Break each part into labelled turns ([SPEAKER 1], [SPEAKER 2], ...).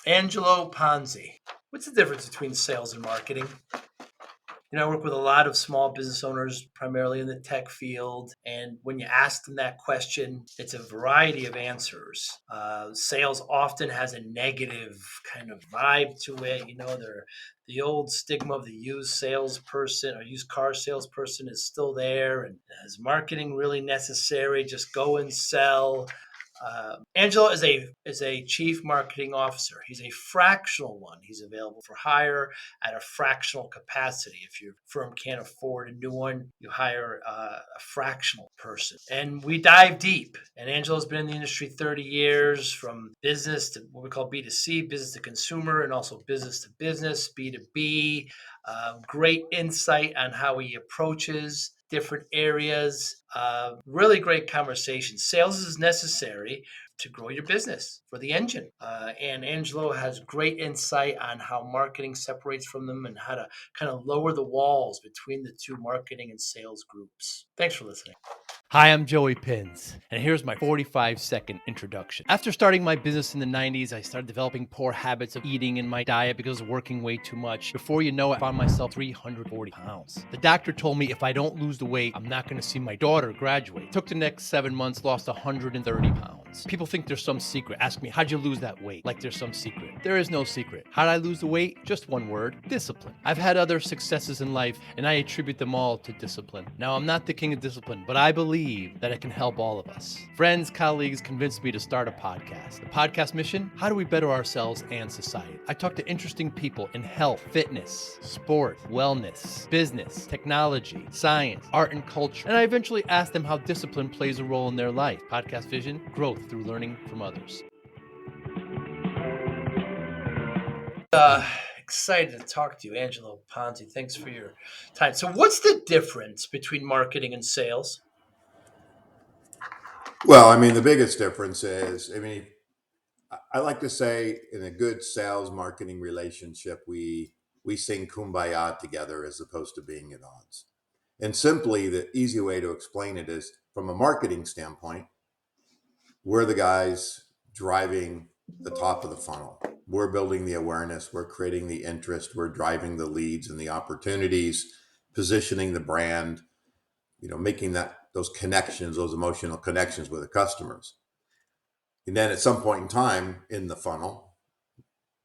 [SPEAKER 1] Angelo Ponzi. What's the difference between sales and marketing? I work with a lot of small business owners, primarily in the tech field. And when you ask them that question, it's a variety of answers. Sales often has a negative kind of vibe to it. The old stigma of the used salesperson or used car salesperson is still there. And is marketing really necessary? Just go and sell. Angelo is a chief marketing officer. He's a fractional one. He's available for hire at a fractional capacity. If your firm can't afford a new one, you hire a fractional person. And we dive deep. And Angelo's been in the industry 30 years, from business to what we call B2C, business to consumer, and also business to business, B2B. Great insight on how he approaches different areas. Really great conversation. Sales is necessary to grow your business for the engine. And Angelo has great insight on how marketing separates from them and how to kind of lower the walls between the two marketing and sales groups. Thanks for listening.
[SPEAKER 2] Hi, I'm Joey Pinz, and here's my 45-second introduction. After starting my business in the 90s, I started developing poor habits of eating in my diet because I was working way too much. Before you know it, I found myself 340 pounds. The doctor told me if I don't lose the weight, I'm not going to see my daughter graduate. Took the next 7 months, lost 130 pounds. People think there's some secret. Ask me, how'd you lose that weight? Like there's some secret. There is no secret. How'd I lose the weight? Just one word: discipline. I've had other successes in life, and I attribute them all to discipline. Now, I'm not the king of discipline, but I believe that it can help all of us. Friends, colleagues convinced me to start a podcast. The podcast mission: how do we better ourselves and society? I talk to interesting people in health, fitness, sport, wellness, business, technology, science, art, and culture. And I eventually ask them how discipline plays a role in their life. Podcast vision: growth through learning from others.
[SPEAKER 1] Excited to talk to you, Angelo Ponzi. Thanks for your time. So what's the difference between marketing and sales?
[SPEAKER 3] Well, the biggest difference is, I like to say in a good sales marketing relationship, we sing kumbaya together as opposed to being at odds. And simply, the easy way to explain it is, from a marketing standpoint, we're the guys driving the top of the funnel. We're building the awareness, we're creating the interest, we're driving the leads and the opportunities, positioning the brand, making those connections, those emotional connections with the customers. And then at some point in time in the funnel,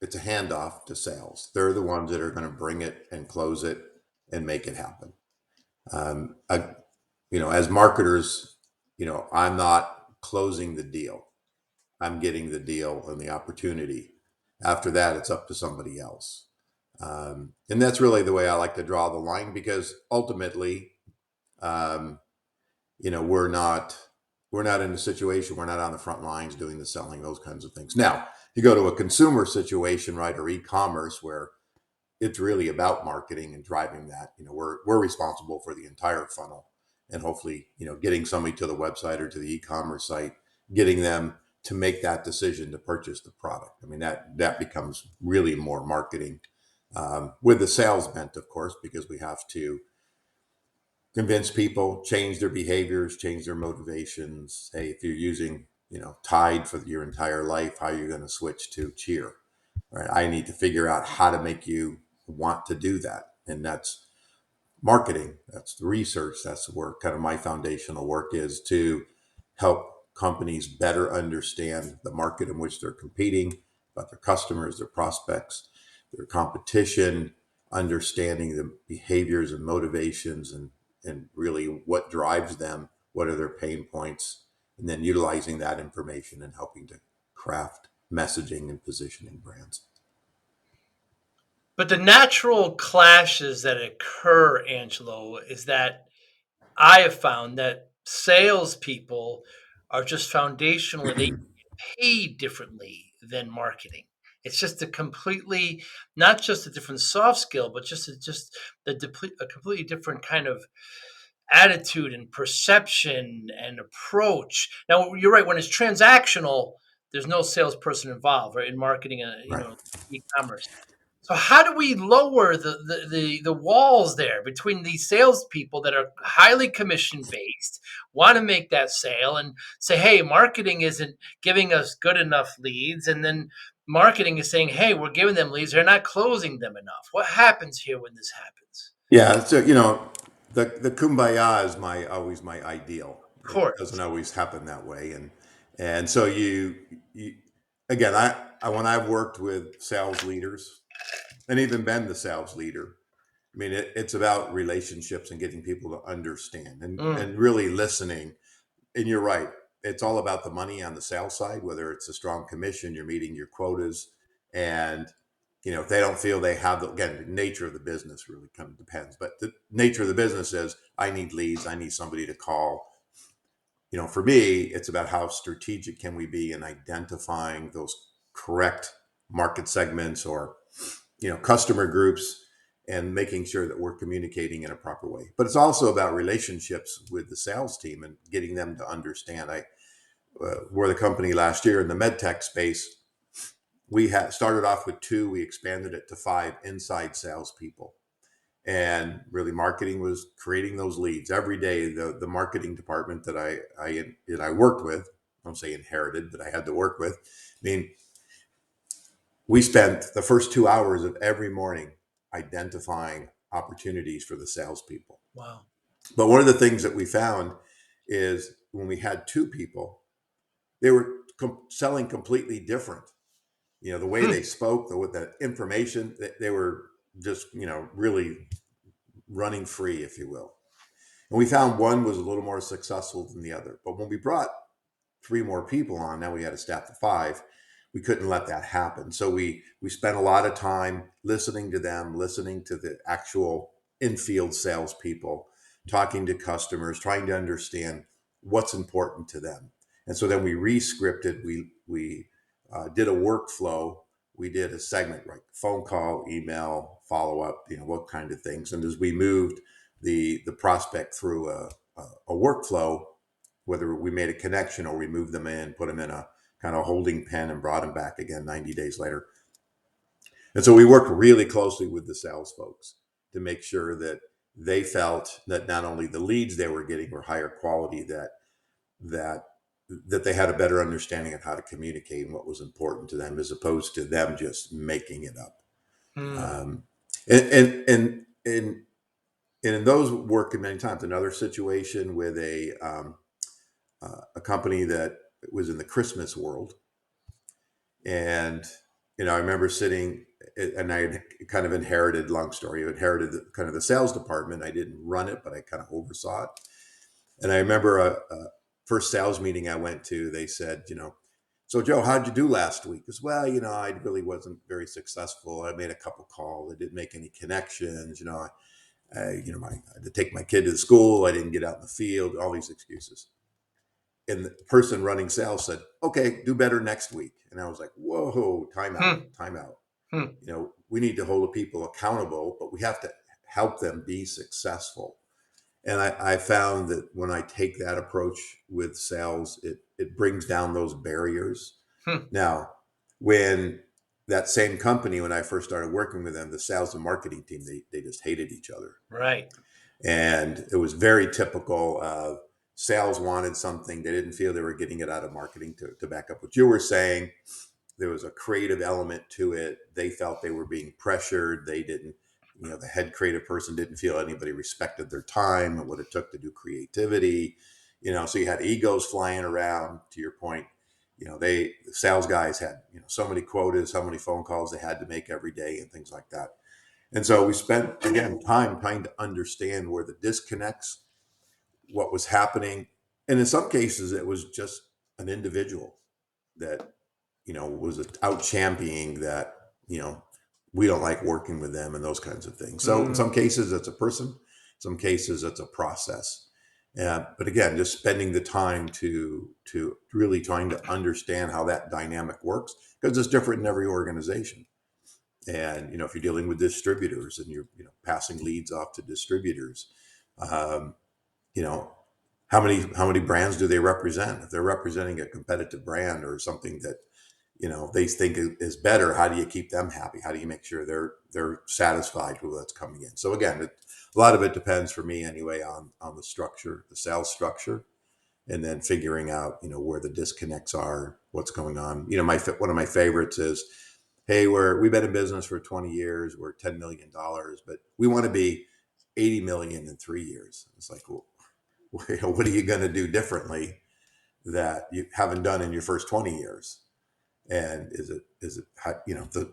[SPEAKER 3] it's a handoff to sales. They're the ones that are going to bring it and close it and make it happen. As marketers, I'm not closing the deal. I'm getting the deal and the opportunity. After that, it's up to somebody else. And that's really the way I like to draw the line, because ultimately, we're not in a situation, we're not on the front lines doing the selling, those kinds of things. Now, you go to a consumer situation, right, or e-commerce, where it's really about marketing and driving that. We're responsible for the entire funnel, and hopefully, getting somebody to the website or to the e-commerce site, getting them to make that decision to purchase the product. That becomes really more marketing, with the sales bent, of course, because we have to convince people, change their behaviors, change their motivations. Hey, if you're using, Tide for your entire life, how are you going to switch to Cheer? Right? I need to figure out how to make you want to do that. And that's marketing. That's the research. That's the work. Kind of my foundational work is to help companies better understand the market in which they're competing, about their customers, their prospects, their competition, understanding the behaviors and motivations, and really what drives them, what are their pain points, and then utilizing that information and helping to craft messaging and positioning brands.
[SPEAKER 1] But the natural clashes that occur, Angelo, is that I have found that salespeople are just foundationally, they pay differently than marketing. It's just not just a different soft skill, but just a completely different kind of attitude and perception and approach. Now, you're right. When it's transactional, there's no salesperson involved, right? In marketing,
[SPEAKER 3] Right.
[SPEAKER 1] e-commerce. So how do we lower the walls there between these salespeople that are highly commission based, want to make that sale, and say, hey, marketing isn't giving us good enough leads, and then marketing is saying, hey, we're giving them leads, they're not closing them enough. What happens here when this happens?
[SPEAKER 3] Yeah, so the kumbaya is always my ideal.
[SPEAKER 1] Of
[SPEAKER 3] It
[SPEAKER 1] course.
[SPEAKER 3] doesn't always happen that way, and so you again, I when I've worked with sales leaders and even been the sales leader, I mean it's about relationships and getting people to understand and really listening. And you're right, it's all about the money on the sales side, whether it's a strong commission, you're meeting your quotas, and if they don't feel they have again, the nature of the business really kind of depends, but the nature of the business is I need leads, I need somebody to call. For me, it's about how strategic can we be in identifying those correct market segments or customer groups, and making sure that we're communicating in a proper way. But it's also about relationships with the sales team and getting them to understand. I were the company last year in the med tech space. We had started off with 2, we expanded it to 5 inside salespeople, and really marketing was creating those leads every day. The marketing department that I worked with, I don't say inherited, but I had to work with. I mean, we spent the first 2 hours of every morning identifying opportunities for the salespeople.
[SPEAKER 1] Wow.
[SPEAKER 3] But one of the things that we found is when we had 2 people, they were selling completely different. The way they spoke, the information, they were just, really running free, if you will. And we found one was a little more successful than the other. But when we brought 3 more people on, now we had a staff of 5, we couldn't let that happen. So we spent a lot of time listening to them, listening to the actual in-field salespeople, talking to customers, trying to understand what's important to them. And so then we re-scripted, we did a workflow, we did a segment, like phone call, email, follow-up, what kind of things. And as we moved the prospect through a workflow, whether we made a connection or we moved them in, put them in a kind of holding pen and brought them back again 90 days later. And so we worked really closely with the sales folks to make sure that they felt that not only the leads they were getting were higher quality, that they had a better understanding of how to communicate and what was important to them, as opposed to them just making it up. And in those work many times. Another situation with a company that was in the Christmas world, and I remember sitting, and I had kind of inherited, long story, inherited kind of the sales department. I didn't run it, but I kind of oversaw it. And I remember a first sales meeting I went to, they said, so Joe, how'd you do last week? Because, well, I really wasn't very successful. I made a couple calls. I didn't make any connections. I had to take my kid to school. I didn't get out in the field, all these excuses. And the person running sales said, okay, do better next week. And I was like, whoa, time out. We need to hold people accountable, but we have to help them be successful. And I found that when I take that approach with sales, it brings down those barriers. Now, when that same company, when I first started working with them, the sales and marketing team, they just hated each other.
[SPEAKER 1] Right.
[SPEAKER 3] And it was very typical of sales wanted something. They didn't feel they were getting it out of marketing. To back up what you were saying, there was a creative element to it. They felt they were being pressured. They didn't, the head creative person didn't feel anybody respected their time and what it took to do creativity. So you had egos flying around. To your point, the sales guys had, so many quotas, so many phone calls they had to make every day and things like that. And so we spent, again, time trying to understand where the disconnects, what was happening. And in some cases, it was just an individual that, was out championing that, we don't like working with them and those kinds of things. So in some cases, it's a person, some cases, it's a process. But again, just spending the time to really trying to understand how that dynamic works, because it's different in every organization. And if you're dealing with distributors and you're passing leads off to distributors, how many brands do they represent? If they're representing a competitive brand or something that they think is better, how do you keep them happy? How do you make sure they're satisfied with what's coming in? So again, a lot of it depends for me anyway on the structure, the sales structure, and then figuring out where the disconnects are, what's going on. One of my favorites is hey, we've been in business for 20 years, we're $10 million, but we want to be 80 million in 3 years. It's like, well, what are you going to do differently that you haven't done in your first 20 years? And is it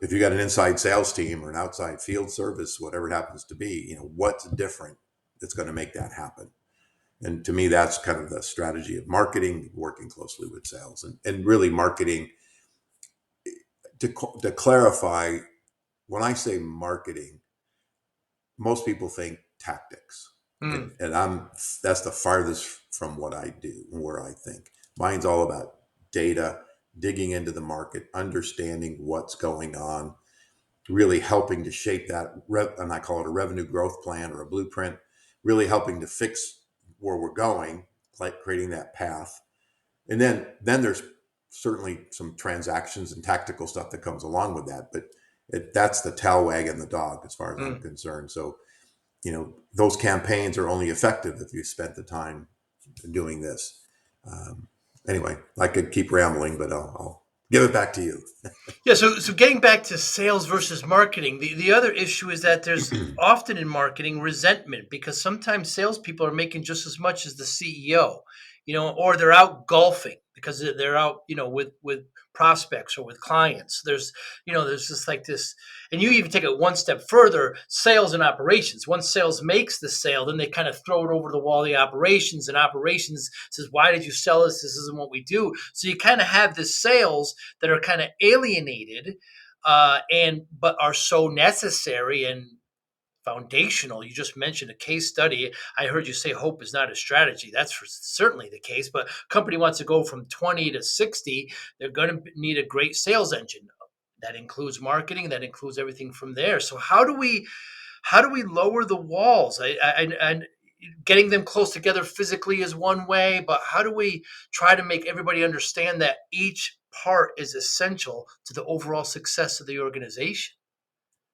[SPEAKER 3] if you got an inside sales team or an outside field service, whatever it happens to be, what's different that's going to make that happen? And to me, that's kind of the strategy of marketing, working closely with sales, and really marketing. To clarify, when I say marketing, most people think tactics,
[SPEAKER 1] Mm.
[SPEAKER 3] and that's the farthest from what I do and where I think. Mine's all about data, digging into the market, understanding what's going on, really helping to shape that, and I call it a revenue growth plan or a blueprint, really helping to fix where we're going, like creating that path. And then there's certainly some transactions and tactical stuff that comes along with that, but that's the tail wagging the dog as far as I'm
[SPEAKER 1] Mm.
[SPEAKER 3] concerned. So, those campaigns are only effective if you spent the time doing this. Um, anyway, I could keep rambling, but I'll give it back to you.
[SPEAKER 1] Yeah, so getting back to sales versus marketing, the other issue is that there's often in marketing resentment because sometimes salespeople are making just as much as the CEO, or they're out golfing because they're out, with prospects or with clients. There's just like this, and you even take it one step further, sales and operations. Once sales makes the sale, then they kind of throw it over the wall, the operations, and operations says, "Why did you sell us? This isn't what we do." So you kind of have this sales that are kind of alienated, but are so necessary and foundational. You just mentioned a case study. I heard you say hope is not a strategy. That's certainly the case. But company wants to go from 20 to 60. They're going to need a great sales engine. That includes marketing. That includes everything from there. So how do we lower the walls? I getting them close together physically is one way, but how do we try to make everybody understand that each part is essential to the overall success of the organization?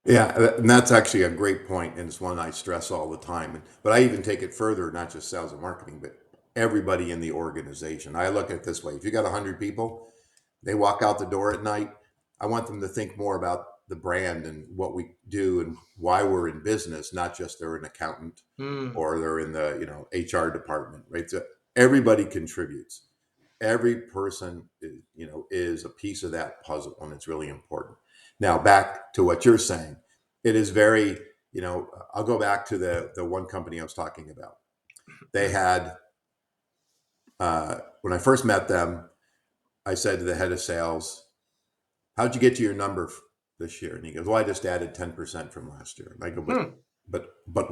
[SPEAKER 3] Yeah, and that's actually a great point, and it's one I stress all the time. But I even take it further, not just sales and marketing, but everybody in the organization. I look at it this way: if you got 100 people, they walk out the door at night. I want them to think more about the brand and what we do and why we're in business, not just they're an accountant
[SPEAKER 1] Mm.
[SPEAKER 3] or they're in the HR department, right? So everybody contributes. Every person is a piece of that puzzle, and it's really important. Now back to what you're saying, it is very, I'll go back to the one company I was talking about. They had when I first met them, I said to the head of sales, "How'd you get to your number this year?" And he goes, "Well, I just added 10% from last year." And I go, but
[SPEAKER 1] Hmm.
[SPEAKER 3] but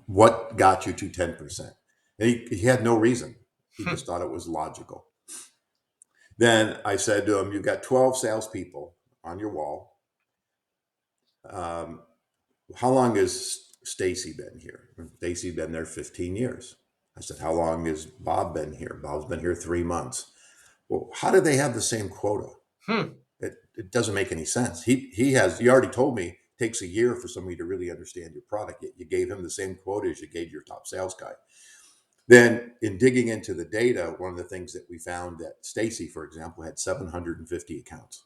[SPEAKER 3] what got you to 10%? And he had no reason. He just thought it was logical. Then I said to him, "You've got 12 salespeople on your wall. Um, how long has Stacy been here?" Stacy been there 15 years. I said, "How long has Bob been here?" Bob's been here 3 months. Well, how do they have the same quota?
[SPEAKER 1] Hmm.
[SPEAKER 3] It doesn't make any sense. He already told me it takes a year for somebody to really understand your product. Yet you gave him the same quota as you gave your top sales guy. Then in digging into the data, one of the things that we found that Stacy, for example, had 750 accounts.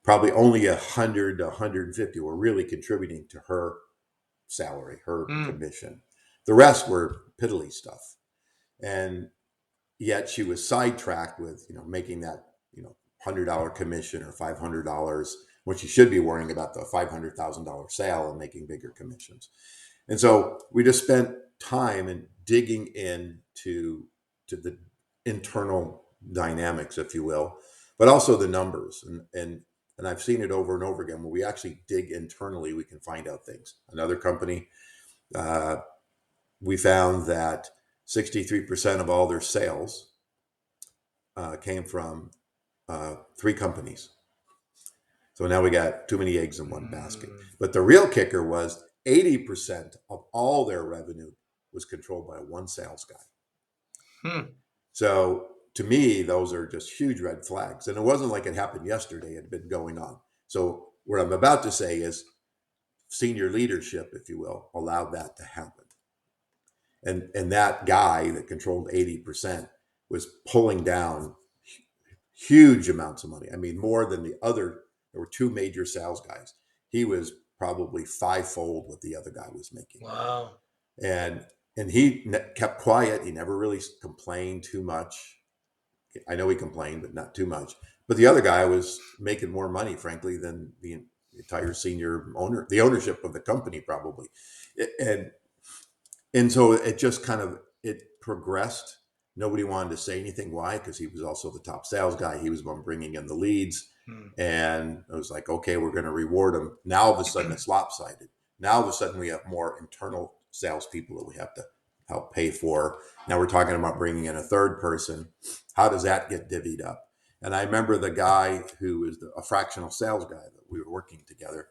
[SPEAKER 3] Probably only 100 to 150 were really contributing to her salary, her
[SPEAKER 1] Hmm.
[SPEAKER 3] commission. The rest were piddly stuff. And yet she was sidetracked with, making that, $100 commission or $500 when she should be worrying about the $500,000 sale and making bigger commissions. And so we just spent time in digging to the internal dynamics, if you will, but also the numbers. And I've seen it over and over again. When we actually dig internally, we can find out things. Another company, uh, we found that 63% of all their sales came from three companies. So now we got too many eggs in one basket.
[SPEAKER 1] Hmm.
[SPEAKER 3] But the real kicker was 80% of all their revenue was controlled by one sales guy.
[SPEAKER 1] Hmm.
[SPEAKER 3] So to me, those are just huge red flags. And it wasn't like it happened yesterday, it had been going on. So what I'm about to say is senior leadership, if you will, allowed that to happen. And that guy that controlled 80% was pulling down huge amounts of money. I mean, more than the other There were two major sales guys. He was probably fivefold what the other guy was making.
[SPEAKER 1] Wow.
[SPEAKER 3] And he kept quiet. He never really complained too much. I know he complained, but not too much. But the other guy was making more money, frankly, than the entire senior owner, the ownership of the company, probably. And so it just kind of it progressed. Nobody wanted to say anything. Why? Because he was also the top sales guy. He was the one bringing in the leads. And I was like, okay, we're going to reward him. Now all of a sudden it's lopsided. Now all of a sudden we have more internal salespeople that we have to help pay for. Now we're talking about bringing in a third person. How does that get divvied up? And I remember the guy who was a fractional sales guy that we were working together.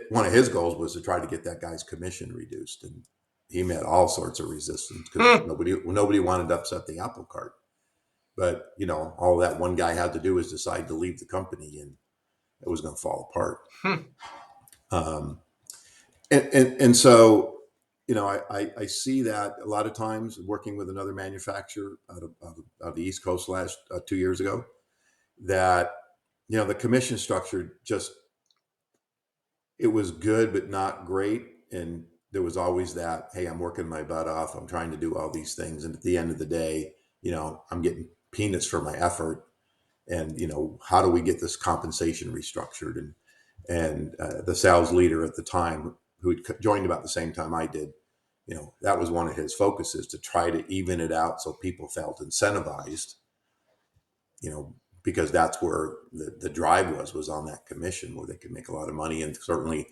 [SPEAKER 3] One of his goals was to try to get that guy's commission reduced, and he met all sorts of resistance because nobody wanted to upset the apple cart. But all that one guy had to do was decide to leave the company, and it was going to fall apart. And so I see that a lot of times working with another manufacturer out of the East Coast 2 years ago, that the commission structure just, it was good but not great. And there was always that, hey, I'm working my butt off, I'm trying to do all these things, and at the end of the day, I'm getting peanuts for my effort. And how do we get this compensation restructured? And the sales leader at the time, who had joined about the same time I did, that was one of his focuses, to try to even it out so people felt incentivized, because that's where the drive was on that commission, where they could make a lot of money. And certainly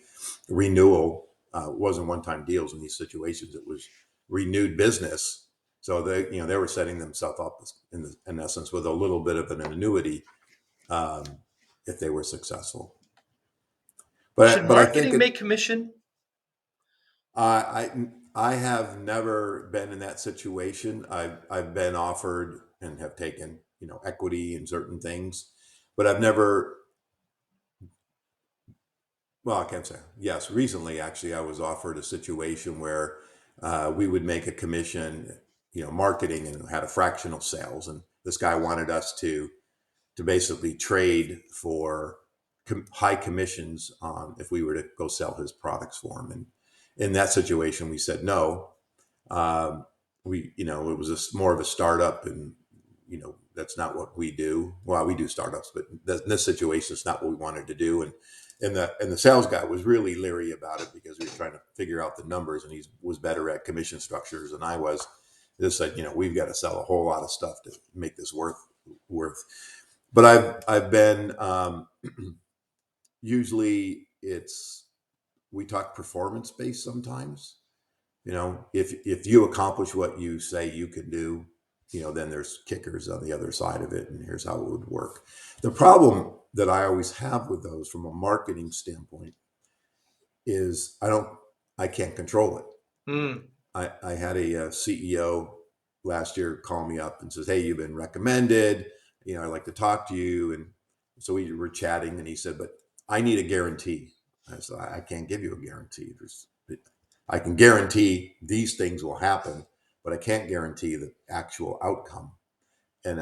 [SPEAKER 3] renewal wasn't one-time deals in these situations. It was renewed business. So they were setting themselves up in essence with a little bit of an annuity if they were successful.
[SPEAKER 1] Should
[SPEAKER 3] But I think
[SPEAKER 1] marketing make commission?
[SPEAKER 3] I have never been in that situation. I've been offered and have taken equity in certain things, but I've never. Well, I can't say. Yes, recently actually, I was offered a situation where we would make a commission, marketing, and had a fractional sales, and this guy wanted us to basically trade for high commissions on if we were to go sell his products for him. And in that situation, we said no. It was more of a startup, and that's not what we do. Well, we do startups, but in this situation, it's not what we wanted to do. And the sales guy was really leery about it because we were trying to figure out the numbers, and he was better at commission structures than I was. Just said, we've got to sell a whole lot of stuff to make this worth. But I've been usually we talk performance based sometimes. If you accomplish what you say you can do, then there's kickers on the other side of it, and here's how it would work. The problem that I always have with those from a marketing standpoint is I can't control it. I had a CEO last year call me up and says, hey, you've been recommended, I'd like to talk to you. And so we were chatting, and he said, but I need a guarantee. I said, I can't give you a guarantee. I can guarantee these things will happen, but I can't guarantee the actual outcome. And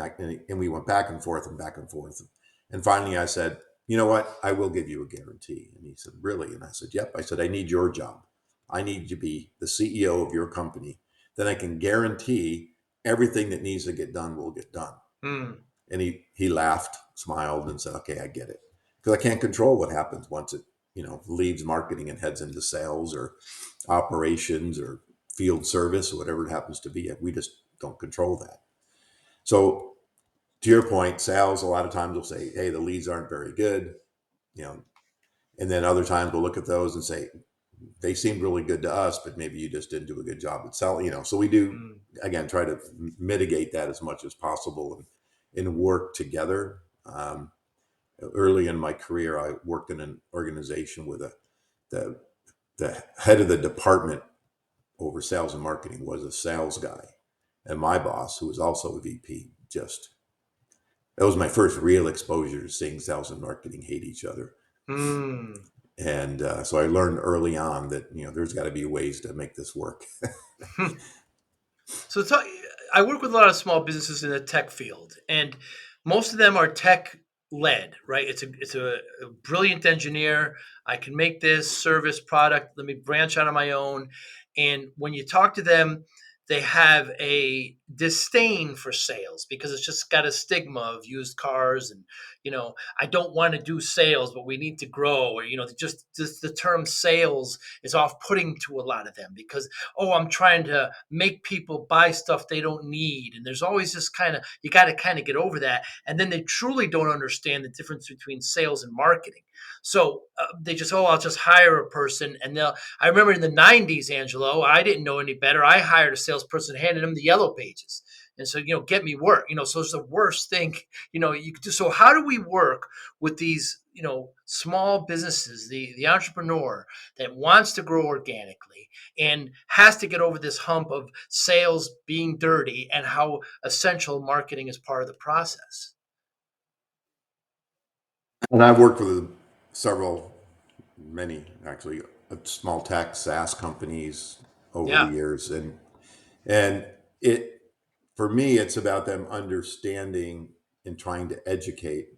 [SPEAKER 3] we went back and forth and back and forth. And finally I said, you know what? I will give you a guarantee. And he said, really? And I said, yep. I said, I need your job. I need you to be the CEO of your company. Then I can guarantee everything that needs to get done will get done. And he laughed, smiled, and said, okay, I get it. Because I can't control what happens once it, leaves marketing and heads into sales or operations or field service or whatever it happens to be. We just don't control that. So to your point, sales, a lot of times will say, hey, the leads aren't very good, and then other times we'll look at those and say, they seemed really good to us, but maybe you just didn't do a good job at selling, so we do, again, try to mitigate that as much as possible and work together. Early in my career, I worked in an organization with the head of the department over sales and marketing was a sales guy. And my boss, who was also a VP, that was my first real exposure to seeing sales and marketing hate each other. And so I learned early on that, there's got to be ways to make this work.
[SPEAKER 1] So I work with a lot of small businesses in the tech field, and most of them are tech led, right? It's a brilliant engineer. I can make this service product. Let me branch out on my own. And when you talk to them, they have a disdain for sales because it's just got a stigma of used cars and I don't want to do sales, but we need to grow. Or just the term sales is off-putting to a lot of them because I'm trying to make people buy stuff they don't need, and there's always this kind of you got to kind of get over that, and then they truly don't understand the difference between sales and marketing. So they just, I'll just hire a person, and they'll. I remember in the '90s, Angelo, I didn't know any better. I hired a salesperson, handed him the yellow pages, and so get me work. So it's the worst thing you could do. So how do we work with these small businesses, the entrepreneur that wants to grow organically and has to get over this hump of sales being dirty and how essential marketing is part of the process?
[SPEAKER 3] And I've worked with many actually, small tech SaaS companies over the
[SPEAKER 1] Yeah.
[SPEAKER 3] years, and it for me, it's about them understanding and trying to educate.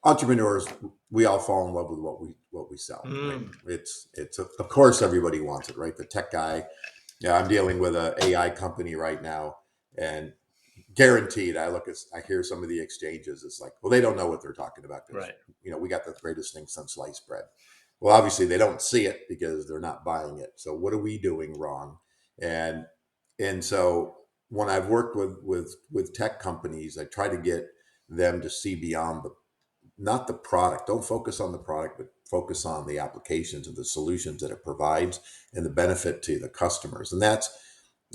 [SPEAKER 3] Entrepreneurs, we all fall in love with what we sell, right?
[SPEAKER 1] Mm,
[SPEAKER 3] It's of course everybody wants it, right? The tech guy. Yeah, I'm dealing with an AI company right now, and guaranteed, I hear some of the exchanges. It's like, well, they don't know what they're talking about because
[SPEAKER 1] right.
[SPEAKER 3] we got the greatest thing since sliced bread. Well, obviously they don't see it because they're not buying it. So what are we doing wrong? And so when I've worked with tech companies, I try to get them to see beyond not the product. Don't focus on the product, but focus on the applications and the solutions that it provides and the benefit to the customers. And that's,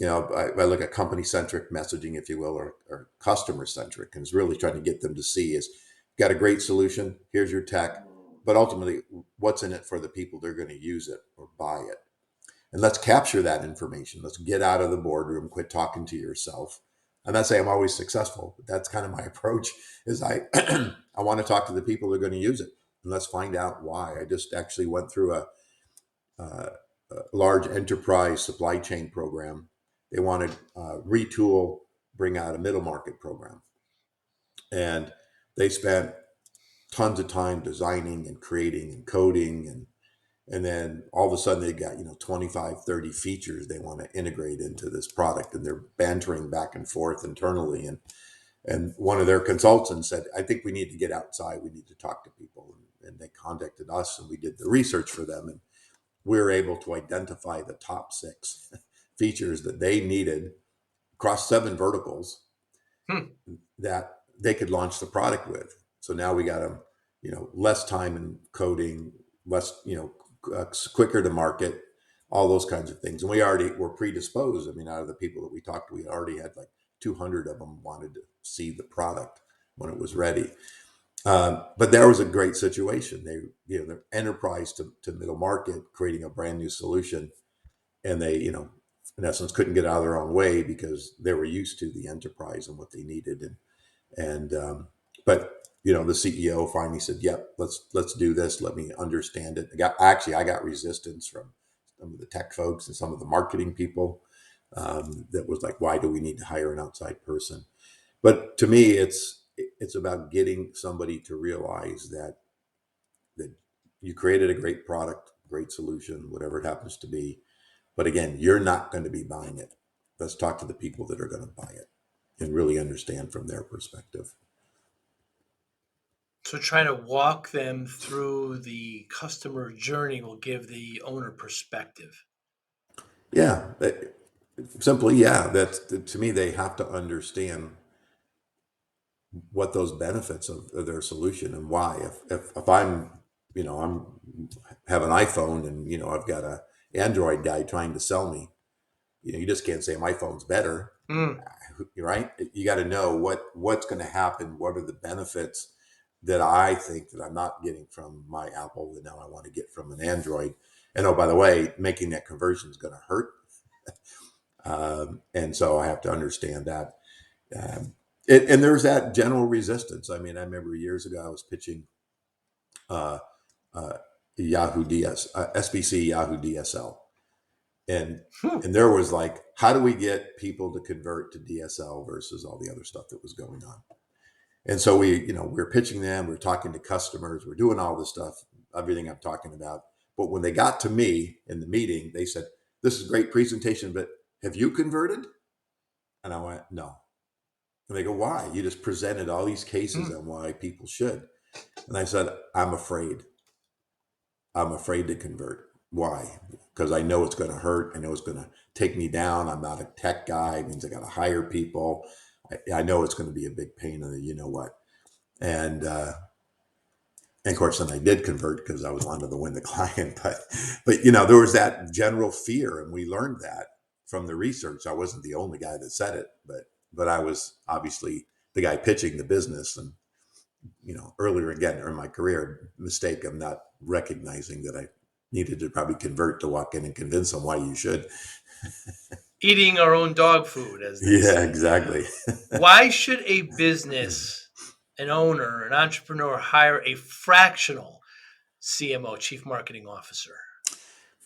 [SPEAKER 3] I look at company centric messaging, if you will, or customer centric, and is really trying to get them to see is got a great solution. Here's your tech, but ultimately, what's in it for the people that are going to use it or buy it? And let's capture that information. Let's get out of the boardroom, quit talking to yourself. I'm not saying I'm always successful, but that's kind of my approach. Is I I want to talk to the people that are going to use it, and let's find out why. I just actually went through a large enterprise supply chain program. They wanted retool, bring out a middle market program, and they spent tons of time designing and creating and coding, and then all of a sudden they got 25, 30 features they want to integrate into this product, and they're bantering back and forth internally. And one of their consultants said, I think we need to get outside, we need to talk to people. And they contacted us, and we did the research for them, and we were able to identify the top 6 features that they needed across 7 verticals
[SPEAKER 1] Hmm.
[SPEAKER 3] that they could launch the product with. So now we got them, less time in coding, less, quicker to market, all those kinds of things. And we already were predisposed. I mean, out of the people that we talked to, we already had like 200 of them wanted to see the product when it was ready. But there was a great situation. They're enterprise to middle market, creating a brand new solution, and they, in essence, couldn't get out of their own way because they were used to the enterprise and what they needed. But the CEO finally said, "Yep, let's do this. Let me understand it." I got resistance from some of the tech folks and some of the marketing people. That was like, "Why do we need to hire an outside person?" But to me, it's about getting somebody to realize that you created a great product, great solution, whatever it happens to be. But again, you're not going to be buying it. Let's talk to the people that are going to buy it and really understand from their perspective.
[SPEAKER 1] So trying to walk them through the customer journey will give the owner perspective.
[SPEAKER 3] Yeah, simply, yeah. That's to me, they have to understand what those benefits of their solution and why. If I'm, I'm have an iPhone, and I've got a Android guy trying to sell me, you just can't say my phone's better.
[SPEAKER 1] Mm.
[SPEAKER 3] You're right. You got to know what's going to happen. What are the benefits that I think that I'm not getting from my Apple that now I want to get from an Android? And oh, by the way, making that conversion is going to hurt. And so I have to understand that. Um, and there's that general resistance. I mean, I remember years ago I was pitching uh, uh, SBC Yahoo DSL, and
[SPEAKER 1] Phew.
[SPEAKER 3] there was like, how do we get people to convert to DSL versus all the other stuff that was going on? And so we're pitching them, we're talking to customers, we're doing all this stuff, everything I'm talking about. But when they got to me in the meeting, they said, "This is a great presentation, but have you converted?" And I went, "No." And they go, "Why? You just presented all these cases
[SPEAKER 1] Hmm.
[SPEAKER 3] on why people should." And I said, "I'm afraid. I'm afraid to convert. Why? Because I know it's going to hurt. I know it's going to take me down. I'm not a tech guy. It means I got to hire people. I know it's going to be a big pain in the you know what." And of course, then I did convert because I was wanted to win the client. But there was that general fear, and we learned that from the research. I wasn't the only guy that said it, but I was obviously the guy pitching the business. And earlier again in my career, mistake of not recognizing that I needed to probably convert to walk in and convince them why you should.
[SPEAKER 1] Eating our own dog food, as they
[SPEAKER 3] Yeah,
[SPEAKER 1] say.
[SPEAKER 3] exactly.
[SPEAKER 1] Why should a business, an owner, an entrepreneur hire a fractional CMO, Chief Marketing Officer?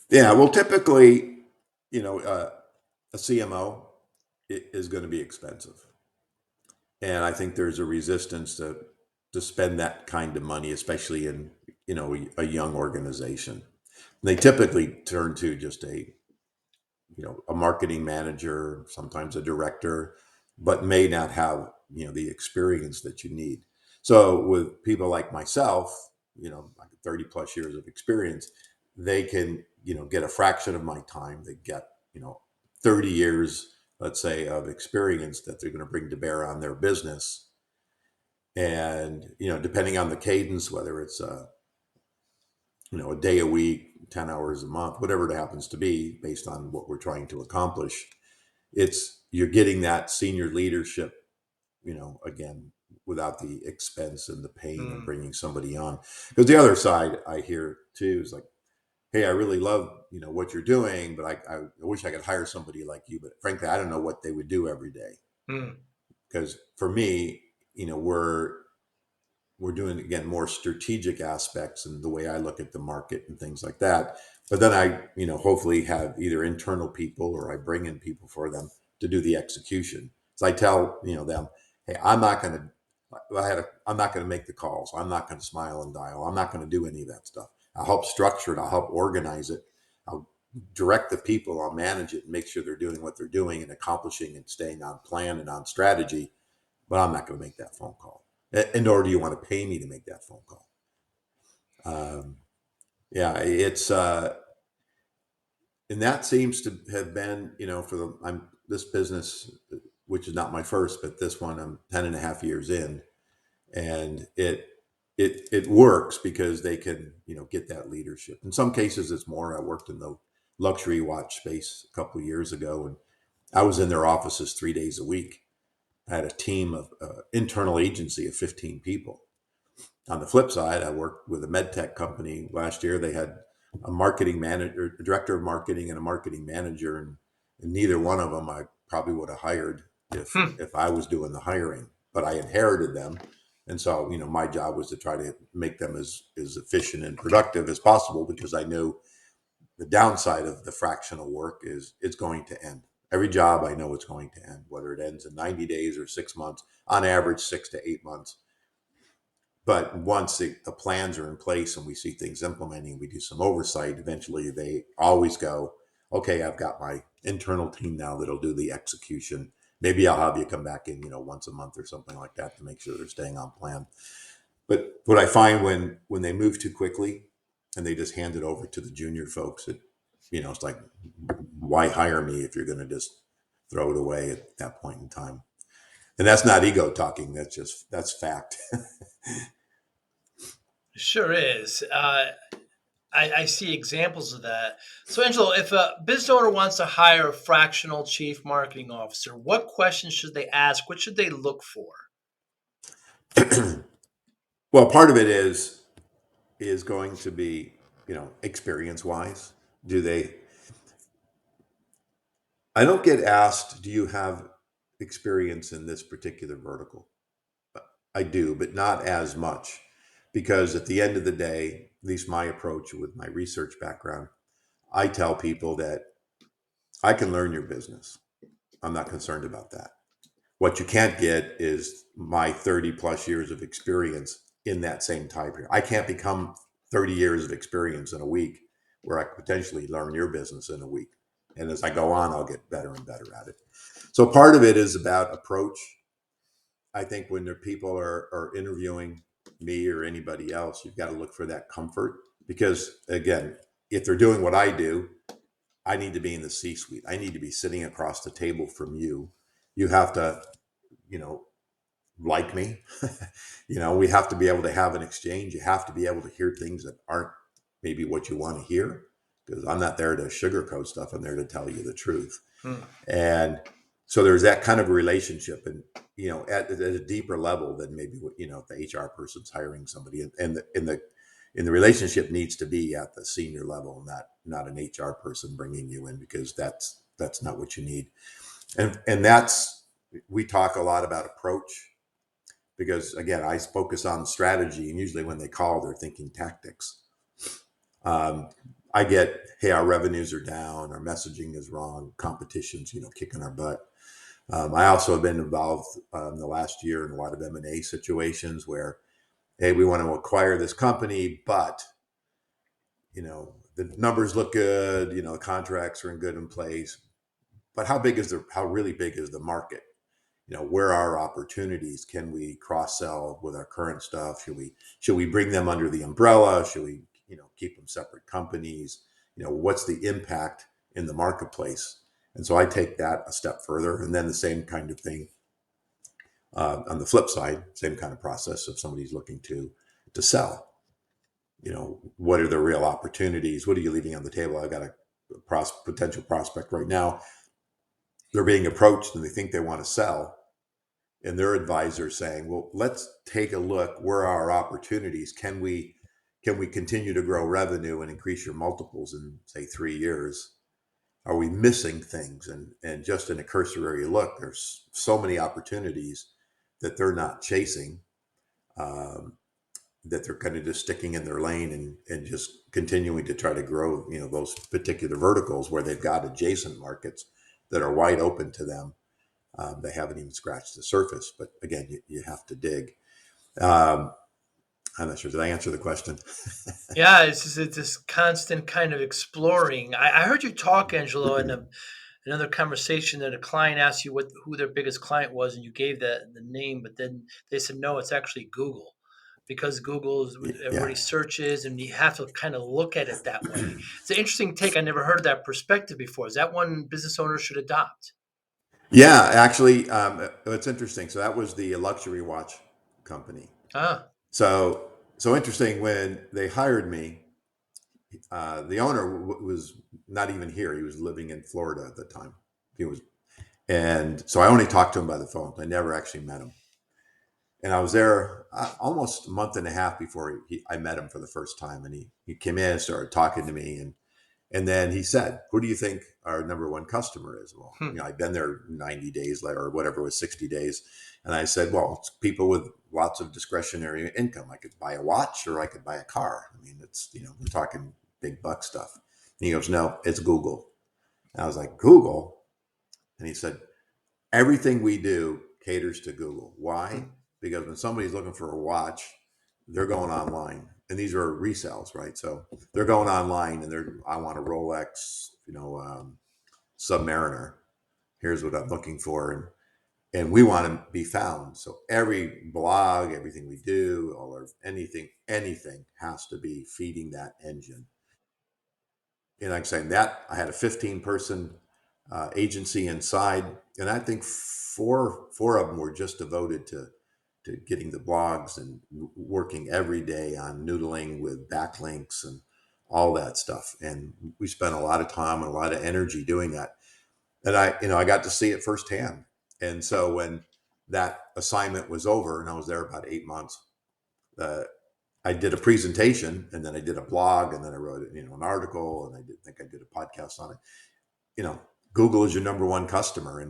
[SPEAKER 3] Yeah, well, typically, a CMO is going to be expensive. And I think there's a resistance to spend that kind of money, especially in a young organization. They typically turn to just a marketing manager, sometimes a director, but may not have the experience that you need. So with people like myself, like 30 plus years of experience, they can get a fraction of my time. They get 30 years, let's say, of experience that they're going to bring to bear on their business. And depending on the cadence, whether it's a day a week, 10 hours a month, whatever it happens to be, based on what we're trying to accomplish, you're getting that senior leadership, again, without the expense and the pain of
[SPEAKER 1] Hmm.
[SPEAKER 3] bringing somebody on. Because the other side I hear too is like, "Hey, I really love what you're doing, but I wish I could hire somebody like you, but frankly, I don't know what they would do every day."
[SPEAKER 1] Hmm.
[SPEAKER 3] Because for me, we're doing again more strategic aspects and the way I look at the market and things like that. But then I, hopefully have either internal people or I bring in people for them to do the execution. So I tell them, "Hey, I'm not going to. I'm not going to make the calls. I'm not going to smile and dial. I'm not going to do any of that stuff. I'll help structure it. I'll help organize it. I'll direct the people. I'll manage it and make sure they're doing what they're doing and accomplishing and staying on plan and on strategy. But I'm not going to make that phone call. And nor do you want to pay me to make that phone call." Um, yeah, it's and that seems to have been, for I'm this business, which is not my first, but this one I'm 10 and a half years in, and it works because they can, get that leadership. In some cases, it's more. I worked in the luxury watch space a couple of years ago, and I was in their offices 3 days a week. I had a team of internal agency of 15 people. On the flip side, I worked with a med tech company last year. They had a marketing manager, a director of marketing, and a marketing manager, and neither one of them I probably would have hired if
[SPEAKER 1] Hmm.
[SPEAKER 3] if I was doing the hiring. But I inherited them, and so my job was to try to make them as efficient and productive as possible because I knew the downside of the fractional work is it's going to end. Every job I know it's going to end, whether it ends in 90 days or 6 months, on average 6 to 8 months. But once the plans are in place and we see things implementing, we do some oversight. Eventually, they always go, "Okay, I've got my internal team now that'll do the execution. Maybe I'll have you come back in, once a month or something like that to make sure they're staying on plan." But what I find when they move too quickly and they just hand it over to the junior folks, it's like, why hire me if you're going to just throw it away at that point in time? And that's not ego talking. That's fact.
[SPEAKER 1] Sure is. I see examples of that. So, Angelo, if a business owner wants to hire a fractional chief marketing officer, what questions should they ask? What should they look for?
[SPEAKER 3] Well, part of it is going to be, experience wise. Do they, I don't get asked, "Do you have experience in this particular vertical?" I do, but not as much because at the end of the day, at least my approach with my research background, I tell people that I can learn your business. I'm not concerned about that. What you can't get is my 30 plus years of experience in that same time period. I can't become 30 years of experience in a week where I could potentially learn your business in a week. And as I go on, I'll get better and better at it. So part of it is about approach. I think when people are interviewing me or anybody else, you've got to look for that comfort because, again, if they're doing what I do, I need to be in the C-suite. I need to be sitting across the table from you. You have to, you know, like me. We have to be able to have an exchange. You have to be able to hear things that aren't maybe what you want to hear because I'm not there to sugarcoat stuff. I'm there to tell you the truth.
[SPEAKER 1] Hmm.
[SPEAKER 3] And so there's that kind of relationship and, at a deeper level than maybe what, the HR person's hiring somebody and the relationship needs to be at the senior level, not an HR person bringing you in because that's not what you need. And we talk a lot about approach because again, I focus on strategy and usually when they call, they're thinking tactics. I get, hey, our revenues are down, our messaging is wrong, competition's, kicking our butt. I also have been involved in the last year in a lot of M&A situations where, hey, we want to acquire this company, but the numbers look good, the contracts are in good in place, but how really big is the market? Where are opportunities? Can we cross sell with our current stuff? Should we bring them under the umbrella? Should we, keep them separate companies? What's the impact in the marketplace? And so I take that a step further. And then the same kind of thing on the flip side, same kind of process if somebody's looking to sell. What are the real opportunities? What are you leaving on the table? I've got a potential prospect right now. They're being approached and they think they want to sell. And their advisor saying, well, let's take a look. Where are our opportunities? Can we continue to grow revenue and increase your multiples in say 3 years? Are we missing things? And just in a cursory look, there's so many opportunities that they're not chasing, that they're kind of just sticking in their lane and just continuing to try to grow, those particular verticals where they've got adjacent markets that are wide open to them. They haven't even scratched the surface, but again, you have to dig. I'm not sure. Did I answer the question?
[SPEAKER 1] Yeah, it's this constant kind of exploring. I heard you talk, Angelo, in another conversation that a client asked you who their biggest client was, and you gave the name, but then they said no, it's actually Google, because Google is what
[SPEAKER 3] Yeah.
[SPEAKER 1] everybody searches, and you have to kind of look at it that way. It's an interesting take. I never heard that perspective before. Is that one business owners should adopt?
[SPEAKER 3] Yeah, actually, it's interesting. So that was the luxury watch company.
[SPEAKER 1] Ah,
[SPEAKER 3] So interesting when they hired me, the owner was not even here. He was living in Florida at the time. And so I only talked to him by the phone. I never actually met him. And I was there almost a month and a half before I met him for the first time. And he came in and started talking to me. And then he said, who do you think our number one customer is? Well,
[SPEAKER 1] hmm.
[SPEAKER 3] I'd been there 90 days later or whatever it was, 60 days. And I said, well, it's people with lots of discretionary income. I could buy a watch or I could buy a car. I mean, it's, we're talking big buck stuff. And he goes, no, it's Google. And I was like, Google? And he said, everything we do caters to Google. Why?
[SPEAKER 1] Hmm.
[SPEAKER 3] Because when somebody's looking for a watch, they're going online, and these are resales, right? So they're going online, and I want a Rolex, Submariner. Here's what I'm looking for, and we want to be found. So every blog, everything we do, anything has to be feeding that engine. And like I'm saying that I had a 15-person agency inside, and I think four of them were just devoted to getting the blogs and working every day on noodling with backlinks and all that stuff. And we spent a lot of time and a lot of energy doing that. And I got to see it firsthand. And so when that assignment was over, and I was there about 8 months, uh, I did a presentation, and then I did a blog, and then I wrote, an article, and I did a podcast on it. Google is your number one customer,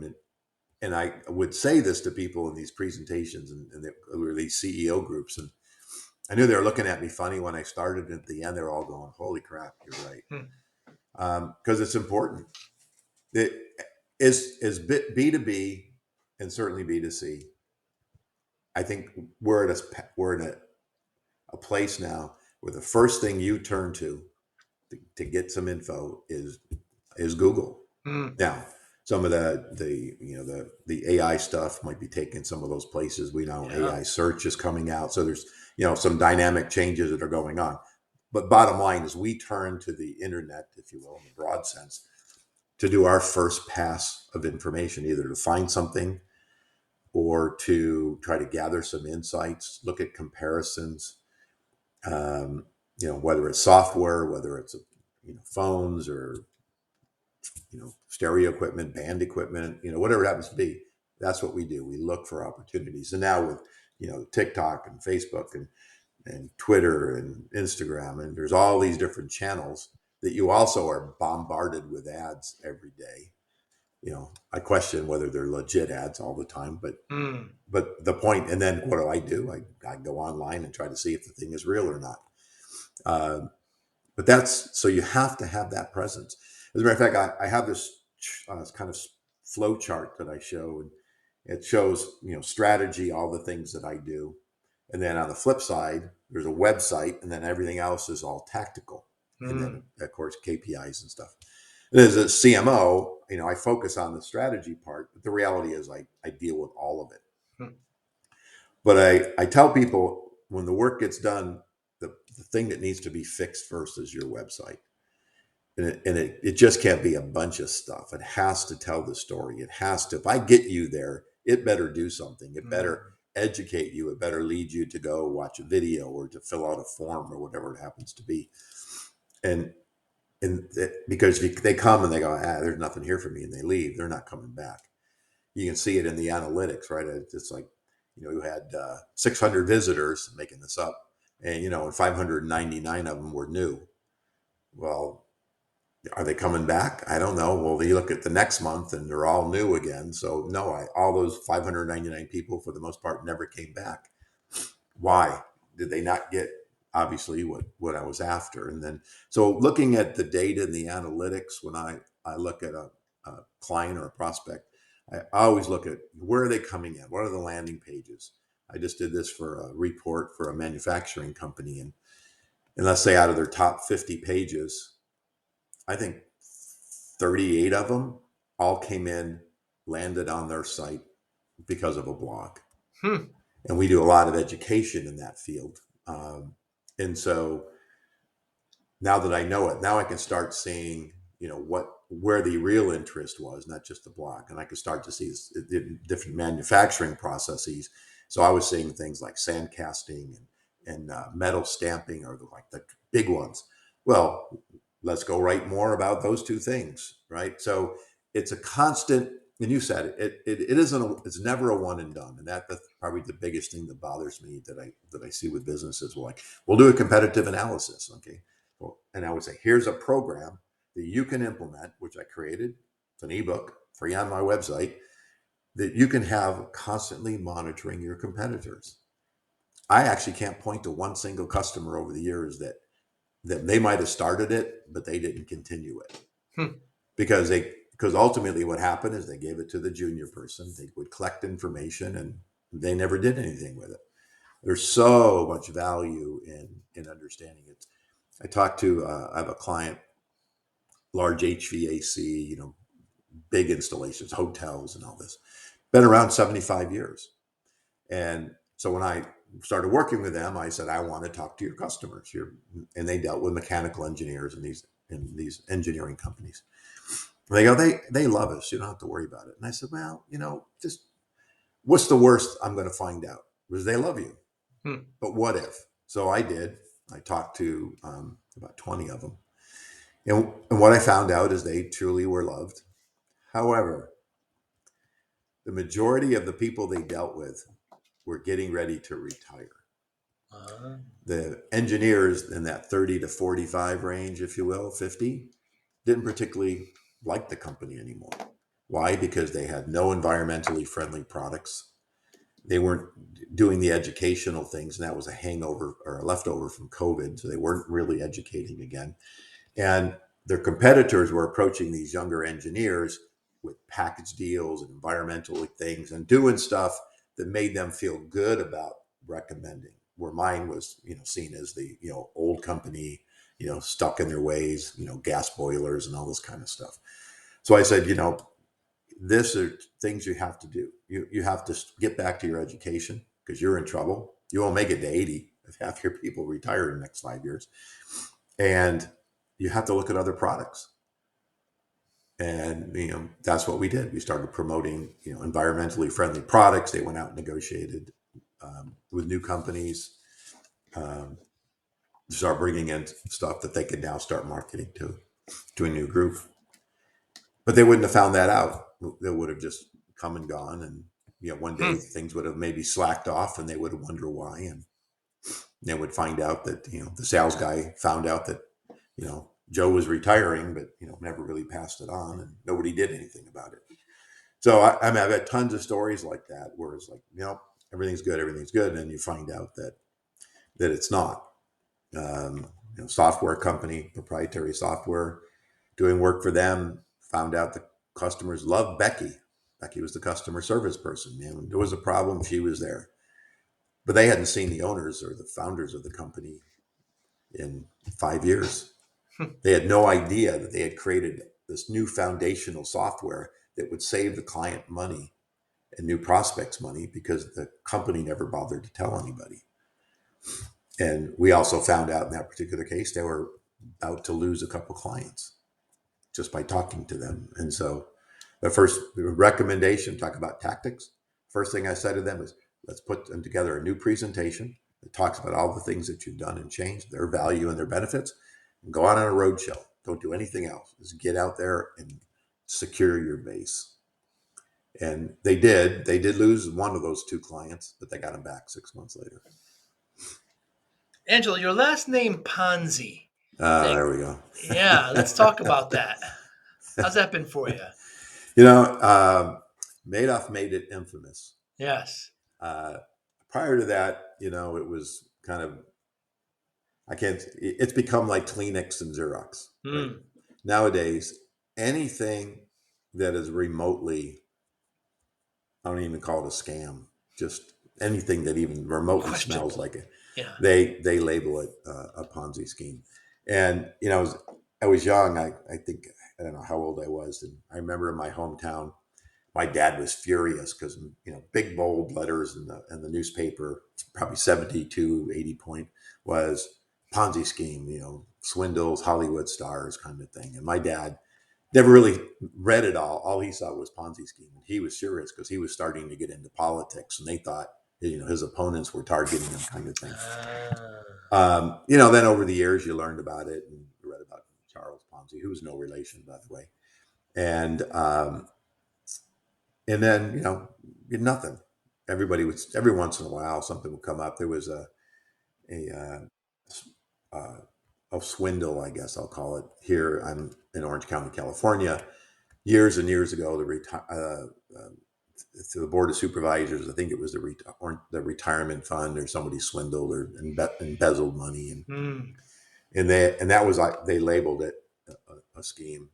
[SPEAKER 3] and I would say this to people in these presentations and they were these CEO groups, and I knew they were looking at me funny when I started. And at the end, they're all going, "Holy crap, you're right,"
[SPEAKER 1] Hmm.
[SPEAKER 3] because it's important. It is B2B and certainly B2C. I think we're in a place now where the first thing you turn to get some info is Google.
[SPEAKER 1] Mm,
[SPEAKER 3] Now, some of the AI stuff might be taking some of those places. We know
[SPEAKER 1] yeah.
[SPEAKER 3] AI search is coming out, so there's some dynamic changes that are going on. But bottom line is, we turn to the internet, if you will, in the broad sense, to do our first pass of information, either to find something or to try to gather some insights, look at comparisons. Whether it's software, whether it's phones or stereo equipment, band equipment, whatever it happens to be. That's what we do. We look for opportunities. And now with TikTok and Facebook and Twitter and Instagram, and there's all these different channels that you also are bombarded with ads every day. I question whether they're legit ads all the time, but
[SPEAKER 1] Mm,
[SPEAKER 3] the point. And then what do? I go online and try to see if the thing is real or not. But that's so you have to have that presence. As a matter of fact, I have this kind of flow chart that I show, and it shows strategy, all the things that I do, and then on the flip side, there's a website, and then everything else is all tactical, and then
[SPEAKER 1] mm,
[SPEAKER 3] of course KPIs and stuff. And as a CMO, I focus on the strategy part, but the reality is I deal with all of it.
[SPEAKER 1] mm,
[SPEAKER 3] But I tell people, when the work gets done, the thing that needs to be fixed first is your website. And it just can't be a bunch of stuff. It has to tell the story. It has to, if I get you there, it better do something. It better
[SPEAKER 1] mm,
[SPEAKER 3] educate you. It better lead you to go watch a video or to fill out a form or whatever it happens to be. And because they come and they go, there's nothing here for me, and they leave, they're not coming back. You can see it in the analytics, right? It's like, you had 600 visitors, making this up, and 599 of them were new. Well, are they coming back? I don't know. Well, you look at the next month and they're all new again. So no, all those 599 people for the most part never came back. Why? Did they not get obviously what I was after? And then, so looking at the data and the analytics, when I look at a client or a prospect, I always look at, where are they coming in? What are the landing pages? I just did this for a report for a manufacturing company, and let's say out of their top 50 pages, I think 38 of them all came in, landed on their site because of a blog.
[SPEAKER 1] hmm,
[SPEAKER 3] And we do a lot of education in that field. And so now that I know it, now I can start seeing, where the real interest was, not just the blog. And I can start to see different manufacturing processes. So I was seeing things like sand casting and metal stamping are the big ones. Well, let's go write more about those two things, right? So it's a constant, and you said it's never a one and done. And that's probably the biggest thing that bothers me that I see with businesses. We'll do a competitive analysis. Okay. Well, and I would say, here's a program that you can implement, which I created. It's an ebook free on my website, that you can have constantly monitoring your competitors. I actually can't point to one single customer over the years that they might have started it, but they didn't continue it,
[SPEAKER 1] hmm,
[SPEAKER 3] because ultimately what happened is they gave it to the junior person. They would collect information and they never did anything with it. There's so much value in understanding it. I have a client, large HVAC, big installations, hotels and all this, been around 75 years. And so when I started working with them, I said, I want to talk to your customers here. And they dealt with mechanical engineers and these engineering companies. And they go, they love us. You don't have to worry about it. And I said, well, just what's the worst I'm going to find out? Because they love you.
[SPEAKER 1] hmm.
[SPEAKER 3] But what if? So I did. I talked to about 20 of them. And what I found out is they truly were loved. However, the majority of the people they dealt with were getting ready to retire.
[SPEAKER 1] Uh,
[SPEAKER 3] The engineers in that 30 to 45 range, if you will, 50, didn't particularly like the company anymore. Why? Because they had no environmentally friendly products. They weren't doing the educational things, and that was a hangover or a leftover from COVID. So they weren't really educating again. And their competitors were approaching these younger engineers with package deals and environmental things and doing stuff that made them feel good about recommending. Where mine was, seen as the, old company, stuck in their ways, gas boilers and all this kind of stuff. So I said, this are things you have to do. You have to get back to your education because you're in trouble. You won't make it to 80 if half your people retire in the next 5 years. And you have to look at other products. And, that's what we did. We started promoting, environmentally friendly products. They went out and negotiated with new companies, start bringing in stuff that they could now start marketing to a new group. But they wouldn't have found that out. They would have just come and gone. And, one day things would have maybe slacked off and they would have wondered why. And they would find out that, the sales guy found out that, Joe was retiring, but, never really passed it on and nobody did anything about it. So I've had tons of stories like that where it's like, everything's good. And then you find out that it's not. Software company, proprietary software, doing work for them, found out the customers loved Becky. Becky was the customer service person. When there was a problem, she was there. But they hadn't seen the owners or the founders of the company in 5 years. They had no idea that they had created this new foundational software that would save the client money and new prospects money because the company never bothered to tell anybody. And we also found out in that particular case, they were about to lose a couple clients just by talking to them. And so the first recommendation, talk about tactics. First thing I said to them is, let's put them together a new presentation that talks about all the things that you've done and changed, their value and their benefits, and go on a roadshow. Don't do anything else. Just get out there and secure your base. And they did. They did lose one of those two clients, but they got them back 6 months later.
[SPEAKER 1] Angelo, your last name Ponzi.
[SPEAKER 3] There we go.
[SPEAKER 1] Yeah, let's talk about that. How's that been for you?
[SPEAKER 3] Madoff made it infamous.
[SPEAKER 1] Yes.
[SPEAKER 3] Prior to that, it was kind of, it's become like Kleenex and Xerox. Right? Nowadays, anything that is remotely, I don't even call it a scam, just anything that even remotely smells like it.
[SPEAKER 1] Yeah.
[SPEAKER 3] They label it a Ponzi scheme. And, I was young. I think, I don't know how old I was. And I remember in my hometown, my dad was furious because, big bold letters in the newspaper, probably 70 to 80 point, was Ponzi scheme, swindles, Hollywood stars kind of thing. And my dad never really read it all. All he saw was Ponzi scheme. And he was furious because he was starting to get into politics and they thought, his opponents were targeting him kind of thing. Then over the years, you learned about it and you read about Charles Ponzi, who was no relation, by the way. And then, nothing. Everybody would, every once in a while, something would come up. There was a swindle, I guess I'll call it. Here, I'm in Orange County, California. Years and years ago, to the board of supervisors, I think it was the retirement fund or somebody swindled or embezzled money, and that was like they labeled it a scheme.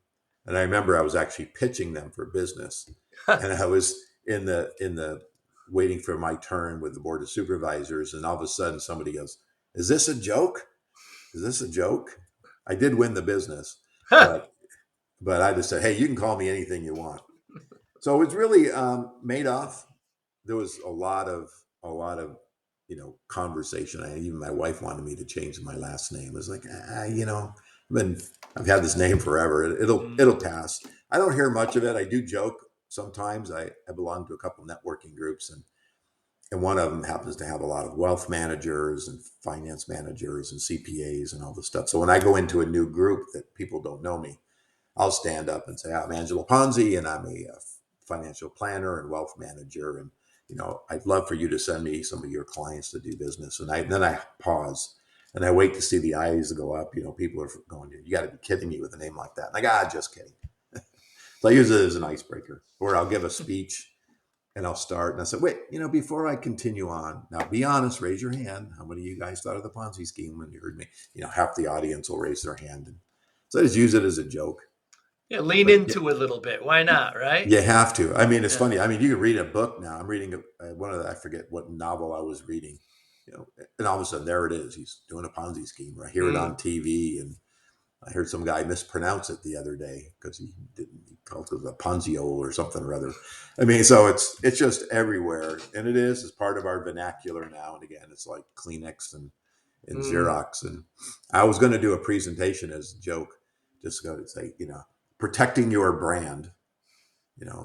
[SPEAKER 3] And I remember I was actually pitching them for business, and I was in the waiting for my turn with the board of supervisors, and all of a sudden somebody goes, "Is this a joke? Is this a joke?" I did win the business, but I just said, "Hey, you can call me anything you want." So it's really Madoff. There was a lot of conversation. Even my wife wanted me to change my last name. It was like, I've had this name forever. It'll pass. I don't hear much of it. I do joke sometimes. I belong to a couple networking groups, and one of them happens to have a lot of wealth managers and finance managers and CPAs and all this stuff. So when I go into a new group that people don't know me, I'll stand up and say, "I'm Angelo Ponzi, and I'm a financial planner and wealth manager. And, I'd love for you to send me some of your clients to do business." And then I pause and I wait to see the eyes go up. People are going, "You got to be kidding me with a name like that." And I go, "Just kidding." So I use it as an icebreaker, or I'll give a speech and I'll start. And I said, "Wait, before I continue on, now be honest, raise your hand. How many of you guys thought of the Ponzi scheme when you heard me?" Half the audience will raise their hand. And so I just use it as a joke.
[SPEAKER 1] Yeah, lean
[SPEAKER 3] But yeah,
[SPEAKER 1] into it a little bit. Why not, right?
[SPEAKER 3] you have to. I mean, it's
[SPEAKER 1] Yeah.
[SPEAKER 3] funny. I mean, you can read a book now. I'm reading one of the, I forget what novel I was reading, and all of a sudden there it is. He's doing a Ponzi scheme. Or I hear it on
[SPEAKER 1] Mm,
[SPEAKER 3] TV, and I heard some guy mispronounce it the other day because he called it a Ponzio or something or other. I mean, so it's just everywhere, and it is as part of our vernacular now and again. It's like Kleenex and
[SPEAKER 1] mm,
[SPEAKER 3] Xerox. And I was going to do a presentation as a joke, just going to say, protecting your brand.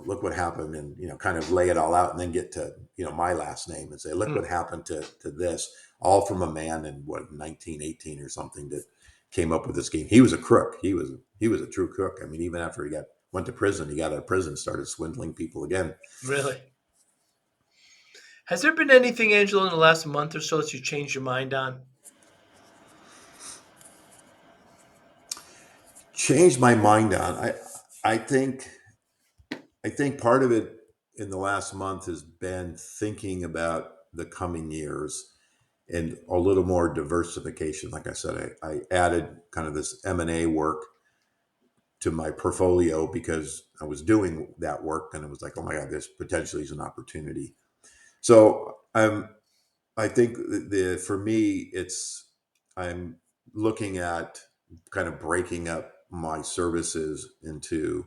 [SPEAKER 3] Look what happened, and kind of lay it all out, and then get to my last name and say, look
[SPEAKER 1] mm.
[SPEAKER 3] what happened to this, all from a man in 1918 or something that came up with this scheme. He was a crook. He was a true crook. I mean, even after he went to prison, he got out of prison, started swindling people again.
[SPEAKER 1] Really? Has there been anything, Angelo, in the last month or so that you changed your mind on?
[SPEAKER 3] Changed my mind on. I think I think part of it in the last month has been thinking about the coming years and a little more diversification. Like I said, I added kind of this M&A work to my portfolio because I was doing that work and it was like, oh my God, this potentially is an opportunity. So I think for me, I'm looking at kind of breaking up my services into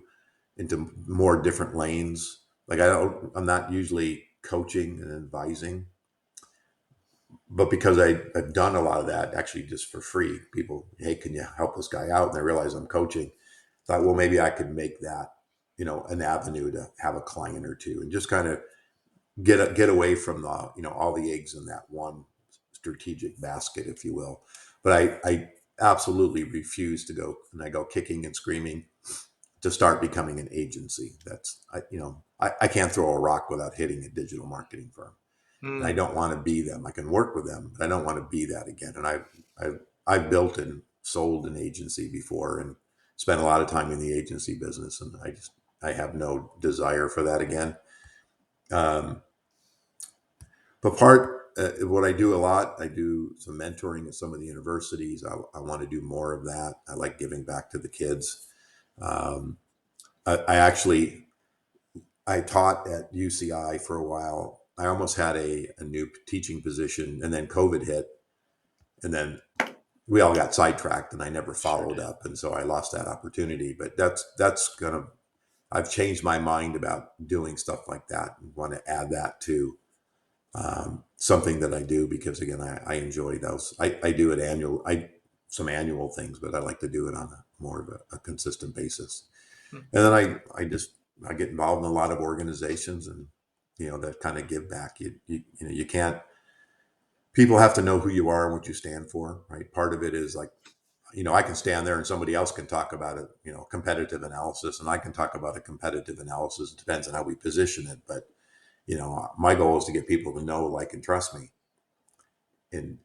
[SPEAKER 3] more different lanes. Like I'm not usually coaching and advising, but because I've done a lot of that actually just for free. People, hey, can you help this guy out? And they realize I'm coaching. Thought, well, maybe I could make that, an avenue to have a client or two, and just kind of get away from the, all the eggs in that one strategic basket, if you will. But I absolutely refuse to go, and I go kicking and screaming to start becoming an agency. I can't throw a rock without hitting a digital marketing firm, and I
[SPEAKER 1] Mm,
[SPEAKER 3] don't want to be them. I can work with them, but I don't want to be that again. And I've built and sold an agency before, and spent a lot of time in the agency business, and I have no desire for that again. Um, but what I do a lot, I do some mentoring at some of the universities. I want to do more of that. I like giving back to the kids. Um, I actually I taught at UCI for a while. I almost had a new teaching position, and then COVID hit, and then we all got sidetracked, and I never
[SPEAKER 1] sure
[SPEAKER 3] followed
[SPEAKER 1] did.
[SPEAKER 3] up, and so I lost that opportunity. But that's gonna. I've changed my mind about doing stuff like that, and want to add that to something that I do because again, I enjoy those. I do it some annual things, but I like to do it on more of a consistent basis.
[SPEAKER 1] Mm,
[SPEAKER 3] And then I get involved in a lot of organizations, and that kind of give back. You can't. People have to know who you are and what you stand for, right? Part of it is like, I can stand there and somebody else can talk about it, competitive analysis, and I can talk about a competitive analysis. It depends on how we position it, but my goal is to get people to know, like, and trust me, and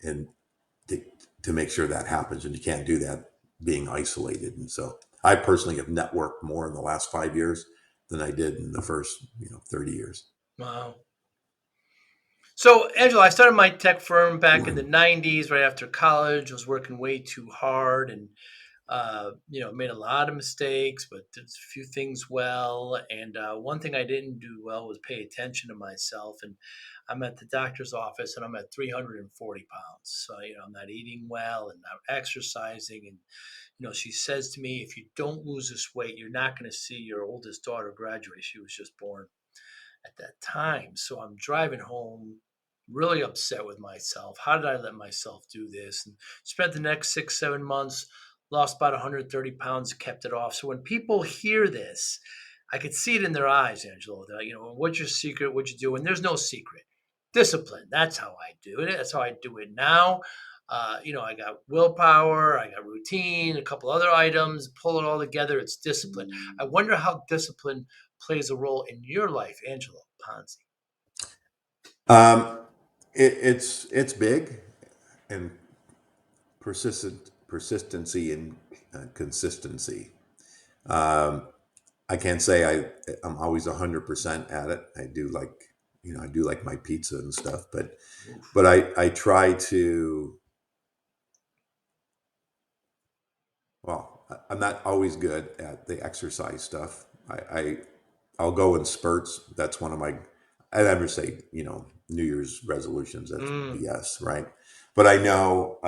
[SPEAKER 3] to, to make sure that happens. And you can't do that being isolated. And so I personally have networked more in the last 5 years than I did in the first 30 years.
[SPEAKER 1] wow. So, Angelo, I started my tech firm back in the 90s, right after college. I was working way too hard and made a lot of mistakes, but did a few things well. And one thing I didn't do well was pay attention to myself. And I'm at the doctor's office and I'm at 340 pounds. So, I'm not eating well and not exercising. And, she says to me, if you don't lose this weight, you're not going to see your oldest daughter graduate. She was just born at that time. So I'm driving home really upset with myself. How did I let myself do this? And spent the next 6, 7 months, lost about 130 pounds, kept it off. So when people hear this, I could see it in their eyes, Angelo. That, what's your secret? What you do? And there's no secret. Discipline. That's how I do it. That's how I do it now. I got willpower, I got routine, a couple other items, pull it all together. It's discipline. I wonder how discipline plays a role in your life, Angelo Ponzi.
[SPEAKER 3] Um, it's big, and persistency and consistency. Um, I can't say I'm always 100% at it. I do like my pizza and stuff, but I try to, well, I'm not always good at the exercise stuff. I'll go in spurts. That's one of my, I never say, New Year's resolutions. That's
[SPEAKER 1] Mm,
[SPEAKER 3] BS, right? But I know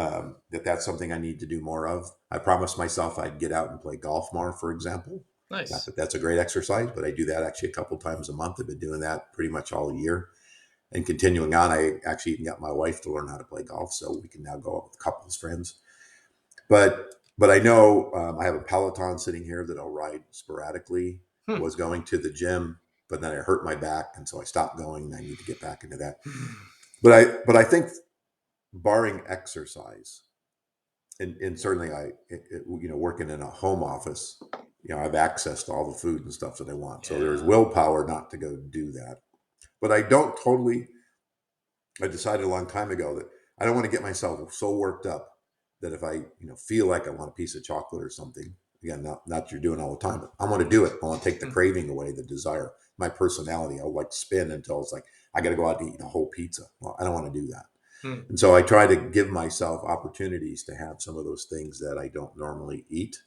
[SPEAKER 3] that that's something I need to do more of. I promised myself I'd get out and play golf more, for example. Not
[SPEAKER 1] nice.
[SPEAKER 3] that that's a great exercise, but I do that actually a couple times a month. I've been doing that pretty much all year. And continuing on, I actually even got my wife to learn how to play golf, so we can now go out with couples friends. But I know I have a Peloton sitting here that I'll ride sporadically. I
[SPEAKER 1] Hmm.
[SPEAKER 3] was going to the gym, but then I hurt my back, and so I stopped going. And I need to get back into that. But I think barring exercise, and certainly working in a home office, I have access to all the food and stuff that I want. So there's
[SPEAKER 1] Yeah.
[SPEAKER 3] willpower not to go do that. But I don't totally. I decided a long time ago that I don't want to get myself so worked up that if I, feel like I want a piece of chocolate or something, again, not you're doing all the time, but I want to do it. I want to take the
[SPEAKER 1] Hmm.
[SPEAKER 3] craving away, the desire. My personality, I'll like spin until it's like I got to go out to eat a whole pizza. Well, I don't want to do that.
[SPEAKER 1] Hmm.
[SPEAKER 3] And so I try to give myself opportunities to have some of those things that I don't normally eat.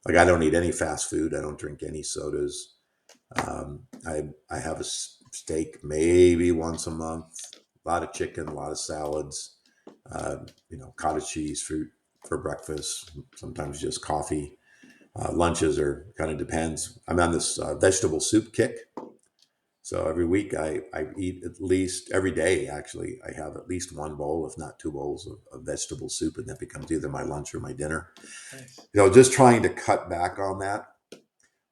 [SPEAKER 3] Like I don't eat any fast food. I don't drink any sodas. I have a steak maybe once a month. A lot of chicken, a lot of salads. Cottage cheese, fruit for breakfast. Sometimes just coffee. Lunches are kind of depends. I'm on this vegetable soup kick. So every week I eat at least every day. Actually, I have at least one bowl, if not two bowls of vegetable soup, and that becomes either my lunch or my dinner.
[SPEAKER 1] Nice.
[SPEAKER 3] Just trying to cut back on that.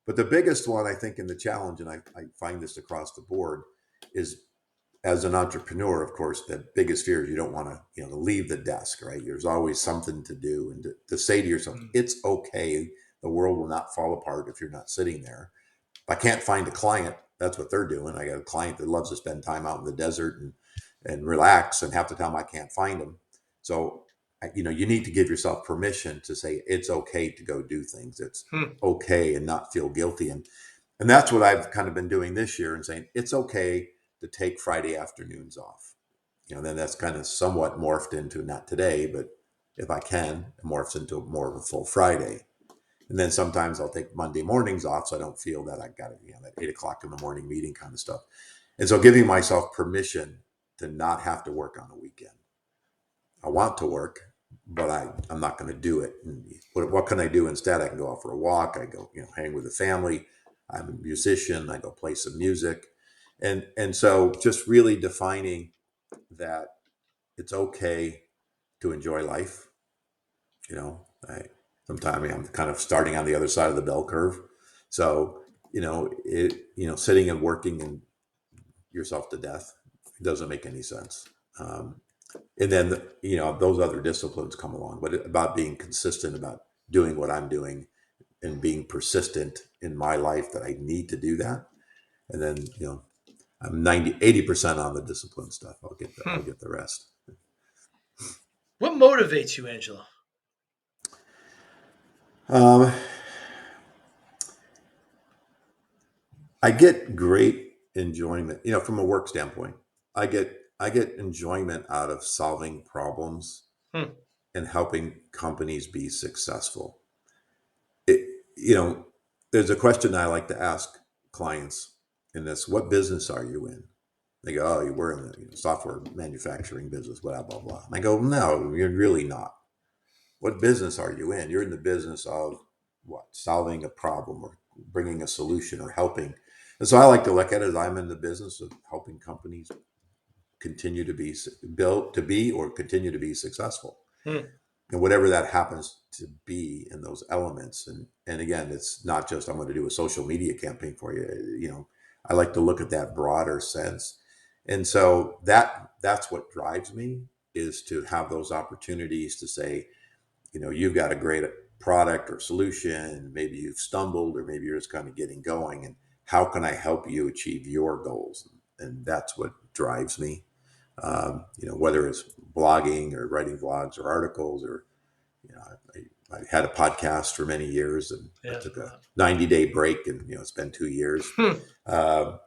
[SPEAKER 3] But the biggest one, I think, in the challenge, and I find this across the board, is as an entrepreneur, of course, the biggest fear is you don't want to, to leave the desk, right? There's always something to do, and to say to yourself,
[SPEAKER 1] Hmm.
[SPEAKER 3] it's okay. The world will not fall apart if you're not sitting there. If I can't find a client, that's what they're doing. I got a client that loves to spend time out in the desert and relax, and half the time I can't find them. So, you need to give yourself permission to say it's okay to go do things. It's
[SPEAKER 1] Hmm.
[SPEAKER 3] okay and not feel guilty. And that's what I've kind of been doing this year and saying it's okay to take Friday afternoons off. Then that's kind of somewhat morphed into not today, but if I can, it morphs into more of a full Friday. And then sometimes I'll take Monday mornings off so I don't feel that I got that 8 o'clock in the morning meeting kind of stuff. And so giving myself permission to not have to work on the weekend. I want to work, but I'm not going to do it. And what can I do instead? I can go out for a walk. I go, hang with the family. I'm a musician. I go play some music. And so just really defining that it's okay to enjoy life. I sometimes I'm kind of starting on the other side of the bell curve. So, sitting and working and yourself to death, it doesn't make any sense. And then, those other disciplines come along, but about being consistent, about doing what I'm doing and being persistent in my life that I need to do that. And then, I'm 80% on the discipline stuff. I'll
[SPEAKER 1] Hmm.
[SPEAKER 3] get the rest.
[SPEAKER 1] What motivates you, Angelo?
[SPEAKER 3] Um, I get great enjoyment, from a work standpoint. I get enjoyment out of solving problems
[SPEAKER 1] Hmm.
[SPEAKER 3] and helping companies be successful. It, you know, there's a question I like to ask clients in this: what business are you in? They go, "Oh, we're in the software manufacturing business, blah blah blah." And I go, "No, you're really not. What business are you in? You're in the business of what? Solving a problem or bringing a solution or helping." And so I like to look at it as I'm in the business of helping companies continue to be built to be or continue to be successful,
[SPEAKER 1] Hmm.
[SPEAKER 3] and whatever that happens to be in those elements. And again, it's not just I'm going to do a social media campaign for you. I like to look at that broader sense, and so that's what drives me, is to have those opportunities to say, you've got a great product or solution. Maybe you've stumbled, or maybe you're just kind of getting going. And how can I help you achieve your goals? And that's what drives me. Whether it's blogging or writing vlogs or articles, or I had a podcast for many years, and I
[SPEAKER 1] Yeah.
[SPEAKER 3] took a 90-day break, and it's been 2 years.
[SPEAKER 1] Hmm.
[SPEAKER 3] Uh,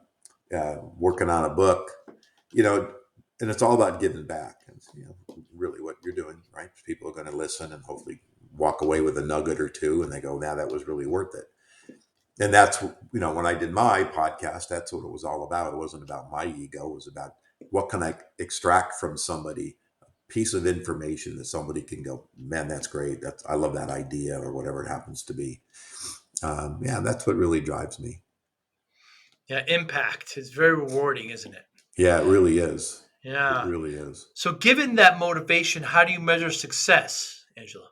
[SPEAKER 3] Working on a book, you know, and it's all about giving back. And really what you're doing, right? People are going to listen and hopefully walk away with a nugget or two, and they go, "Now that was really worth it." And that's, when I did my podcast, that's what it was all about. It wasn't about my ego. It was about what can I extract from somebody, a piece of information that somebody can go, "Man, that's great. I love that idea," or whatever it happens to be. Yeah, that's what really drives me.
[SPEAKER 1] Yeah, impact is very rewarding, isn't it?
[SPEAKER 3] Yeah, it really is. It
[SPEAKER 1] Yeah.
[SPEAKER 3] really is.
[SPEAKER 1] So, given that motivation, how do you measure success, Angela?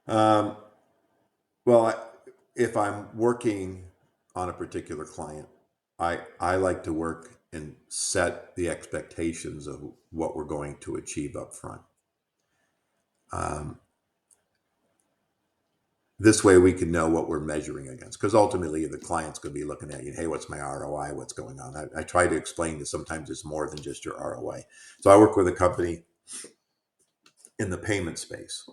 [SPEAKER 3] Um, well, if I'm working on a particular client, I like to work and set the expectations of what we're going to achieve up front. This way we can know what we're measuring against, because ultimately the client's going to be looking at you, "Hey, what's my ROI? What's going on?" I try to explain that sometimes it's more than just your ROI. So I work with a company in the payment space,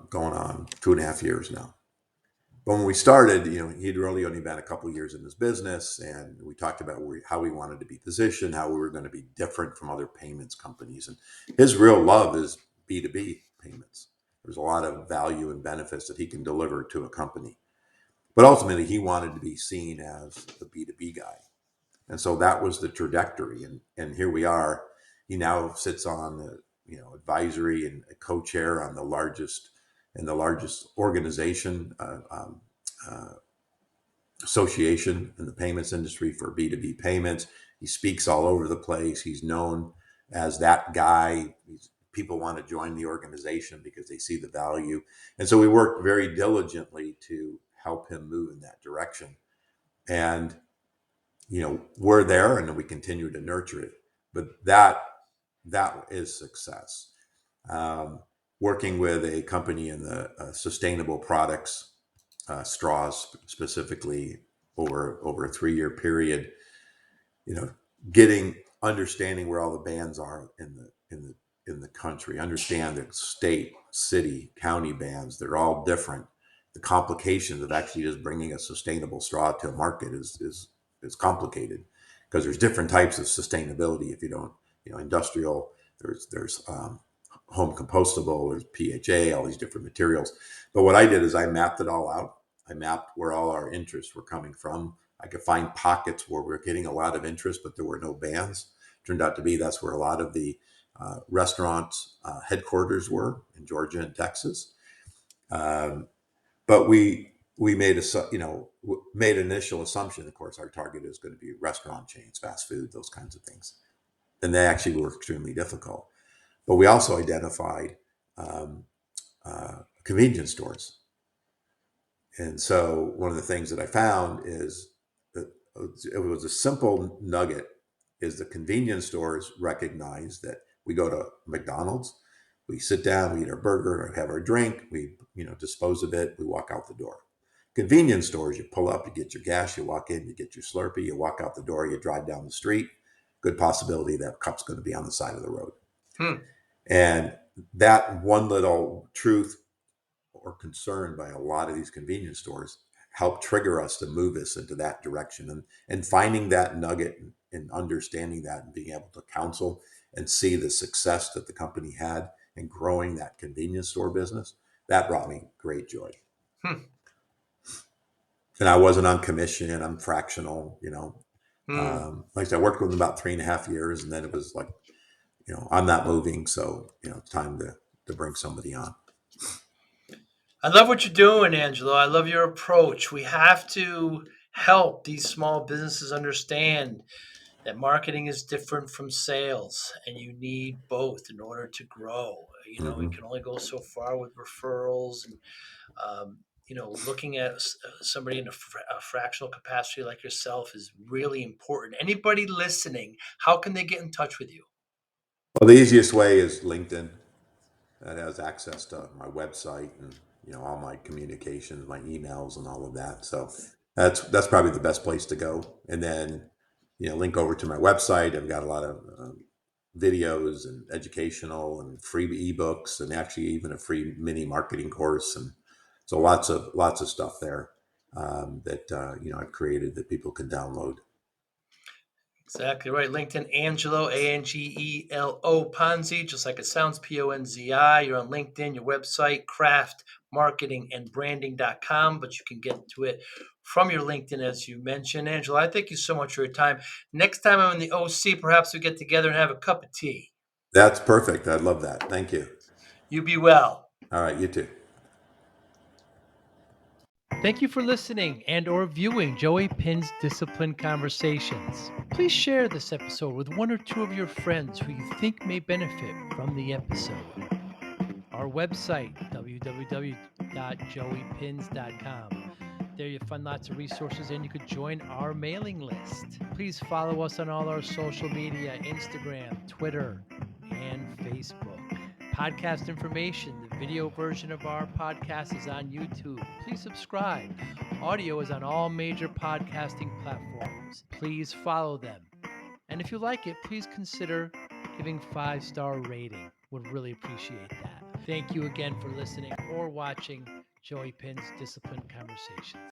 [SPEAKER 3] going on 2.5 years now. But when we started, he'd really only been a couple of years in this business, and we talked about how we wanted to be positioned, how we were going to be different from other payments companies. And his real love is B2B payments. There's a lot of value and benefits that he can deliver to a company. But ultimately, he wanted to be seen as the B2B guy. And so that was the trajectory. And here we are. He now sits on the advisory and co-chair on the largest organization, association in the payments industry for B2B payments. He speaks all over the place. He's known as that guy. People want to join the organization because they see the value. And so we worked very diligently to help him move in that direction. And, we're there, and we continue to nurture it. But that is success. Working with a company in the sustainable products, straws specifically, over a 3-year period, understanding where all the bands are in the country, understand the state, city, county bans. They're all different. The complications of actually just bringing a sustainable straw to a market is complicated, because there's different types of sustainability. If you don't, industrial, there's home compostable, there's PHA, all these different materials. But what I did is I mapped it all out. I mapped where all our interests were coming from. I could find pockets where we're getting a lot of interest, but there were no bans. Turned out to be that's where a lot of the restaurants headquarters were, in Georgia and Texas. But we made made an initial assumption. Of course, our target is going to be restaurant chains, fast food, those kinds of things, and they actually were extremely difficult. But we also identified um, convenience stores. And so one of the things that I found is that it was a simple nugget, is the convenience stores recognize that we go to McDonald's, we sit down, we eat our burger, have our drink, we dispose of it, we walk out the door. Convenience stores, you pull up, you get your gas, you walk in, you get your Slurpee, you walk out the door, you drive down the street. Good possibility that cup's going to be on the side of the road. And that one little truth or concern by a lot of these convenience stores help trigger us to move us into that direction. And finding that nugget and understanding that and being able to counsel and see the success that the company had in growing that convenience store business, that brought me great joy. And I wasn't on commission. I'm fractional. Like I said, I worked with them about 3.5 years, and then it was like, I'm not moving, so it's time to bring somebody on.
[SPEAKER 1] I love what you're doing, Angelo. I love your approach. We have to help these small businesses understand that marketing is different from sales, and you need both in order to grow. You can only go so far with referrals, and looking at somebody in a fractional capacity like yourself is really important. Anybody listening, how can they get in touch with you?
[SPEAKER 3] Well, the easiest way is LinkedIn. That has access to my website and all my communications, my emails, and all of that. So that's probably the best place to go. And then link over to my website. I've got a lot of videos and educational and free ebooks, and actually even a free mini marketing course. And so lots of stuff there that I've created that people can download.
[SPEAKER 1] Exactly right. LinkedIn, Angelo, Angelo Ponzi, just like it sounds, Ponzi. You're on LinkedIn, your website, craftmarketingandbranding.com, but you can get to it from your LinkedIn, as you mentioned. Angelo, I thank you so much for your time. Next time I'm in the OC, perhaps we get together and have a cup of tea.
[SPEAKER 3] That's perfect. I love that. Thank you.
[SPEAKER 1] You be well.
[SPEAKER 3] All right, you too.
[SPEAKER 2] Thank you for listening and or viewing Joey Pinz Discipline Conversations. Please share this episode with one or two of your friends who you think may benefit from the episode. Our website, www.joeypins.com. There you'll find lots of resources and you could join our mailing list. Please follow us on all our social media, Instagram, Twitter, and Facebook. Podcast information, the video version of our podcast is on YouTube. Please subscribe. Audio is on all major podcasting platforms. Please follow them. And if you like it, please consider giving 5-star rating. Would really appreciate that. Thank you again for listening or watching Joey Pinz Discipline Conversations.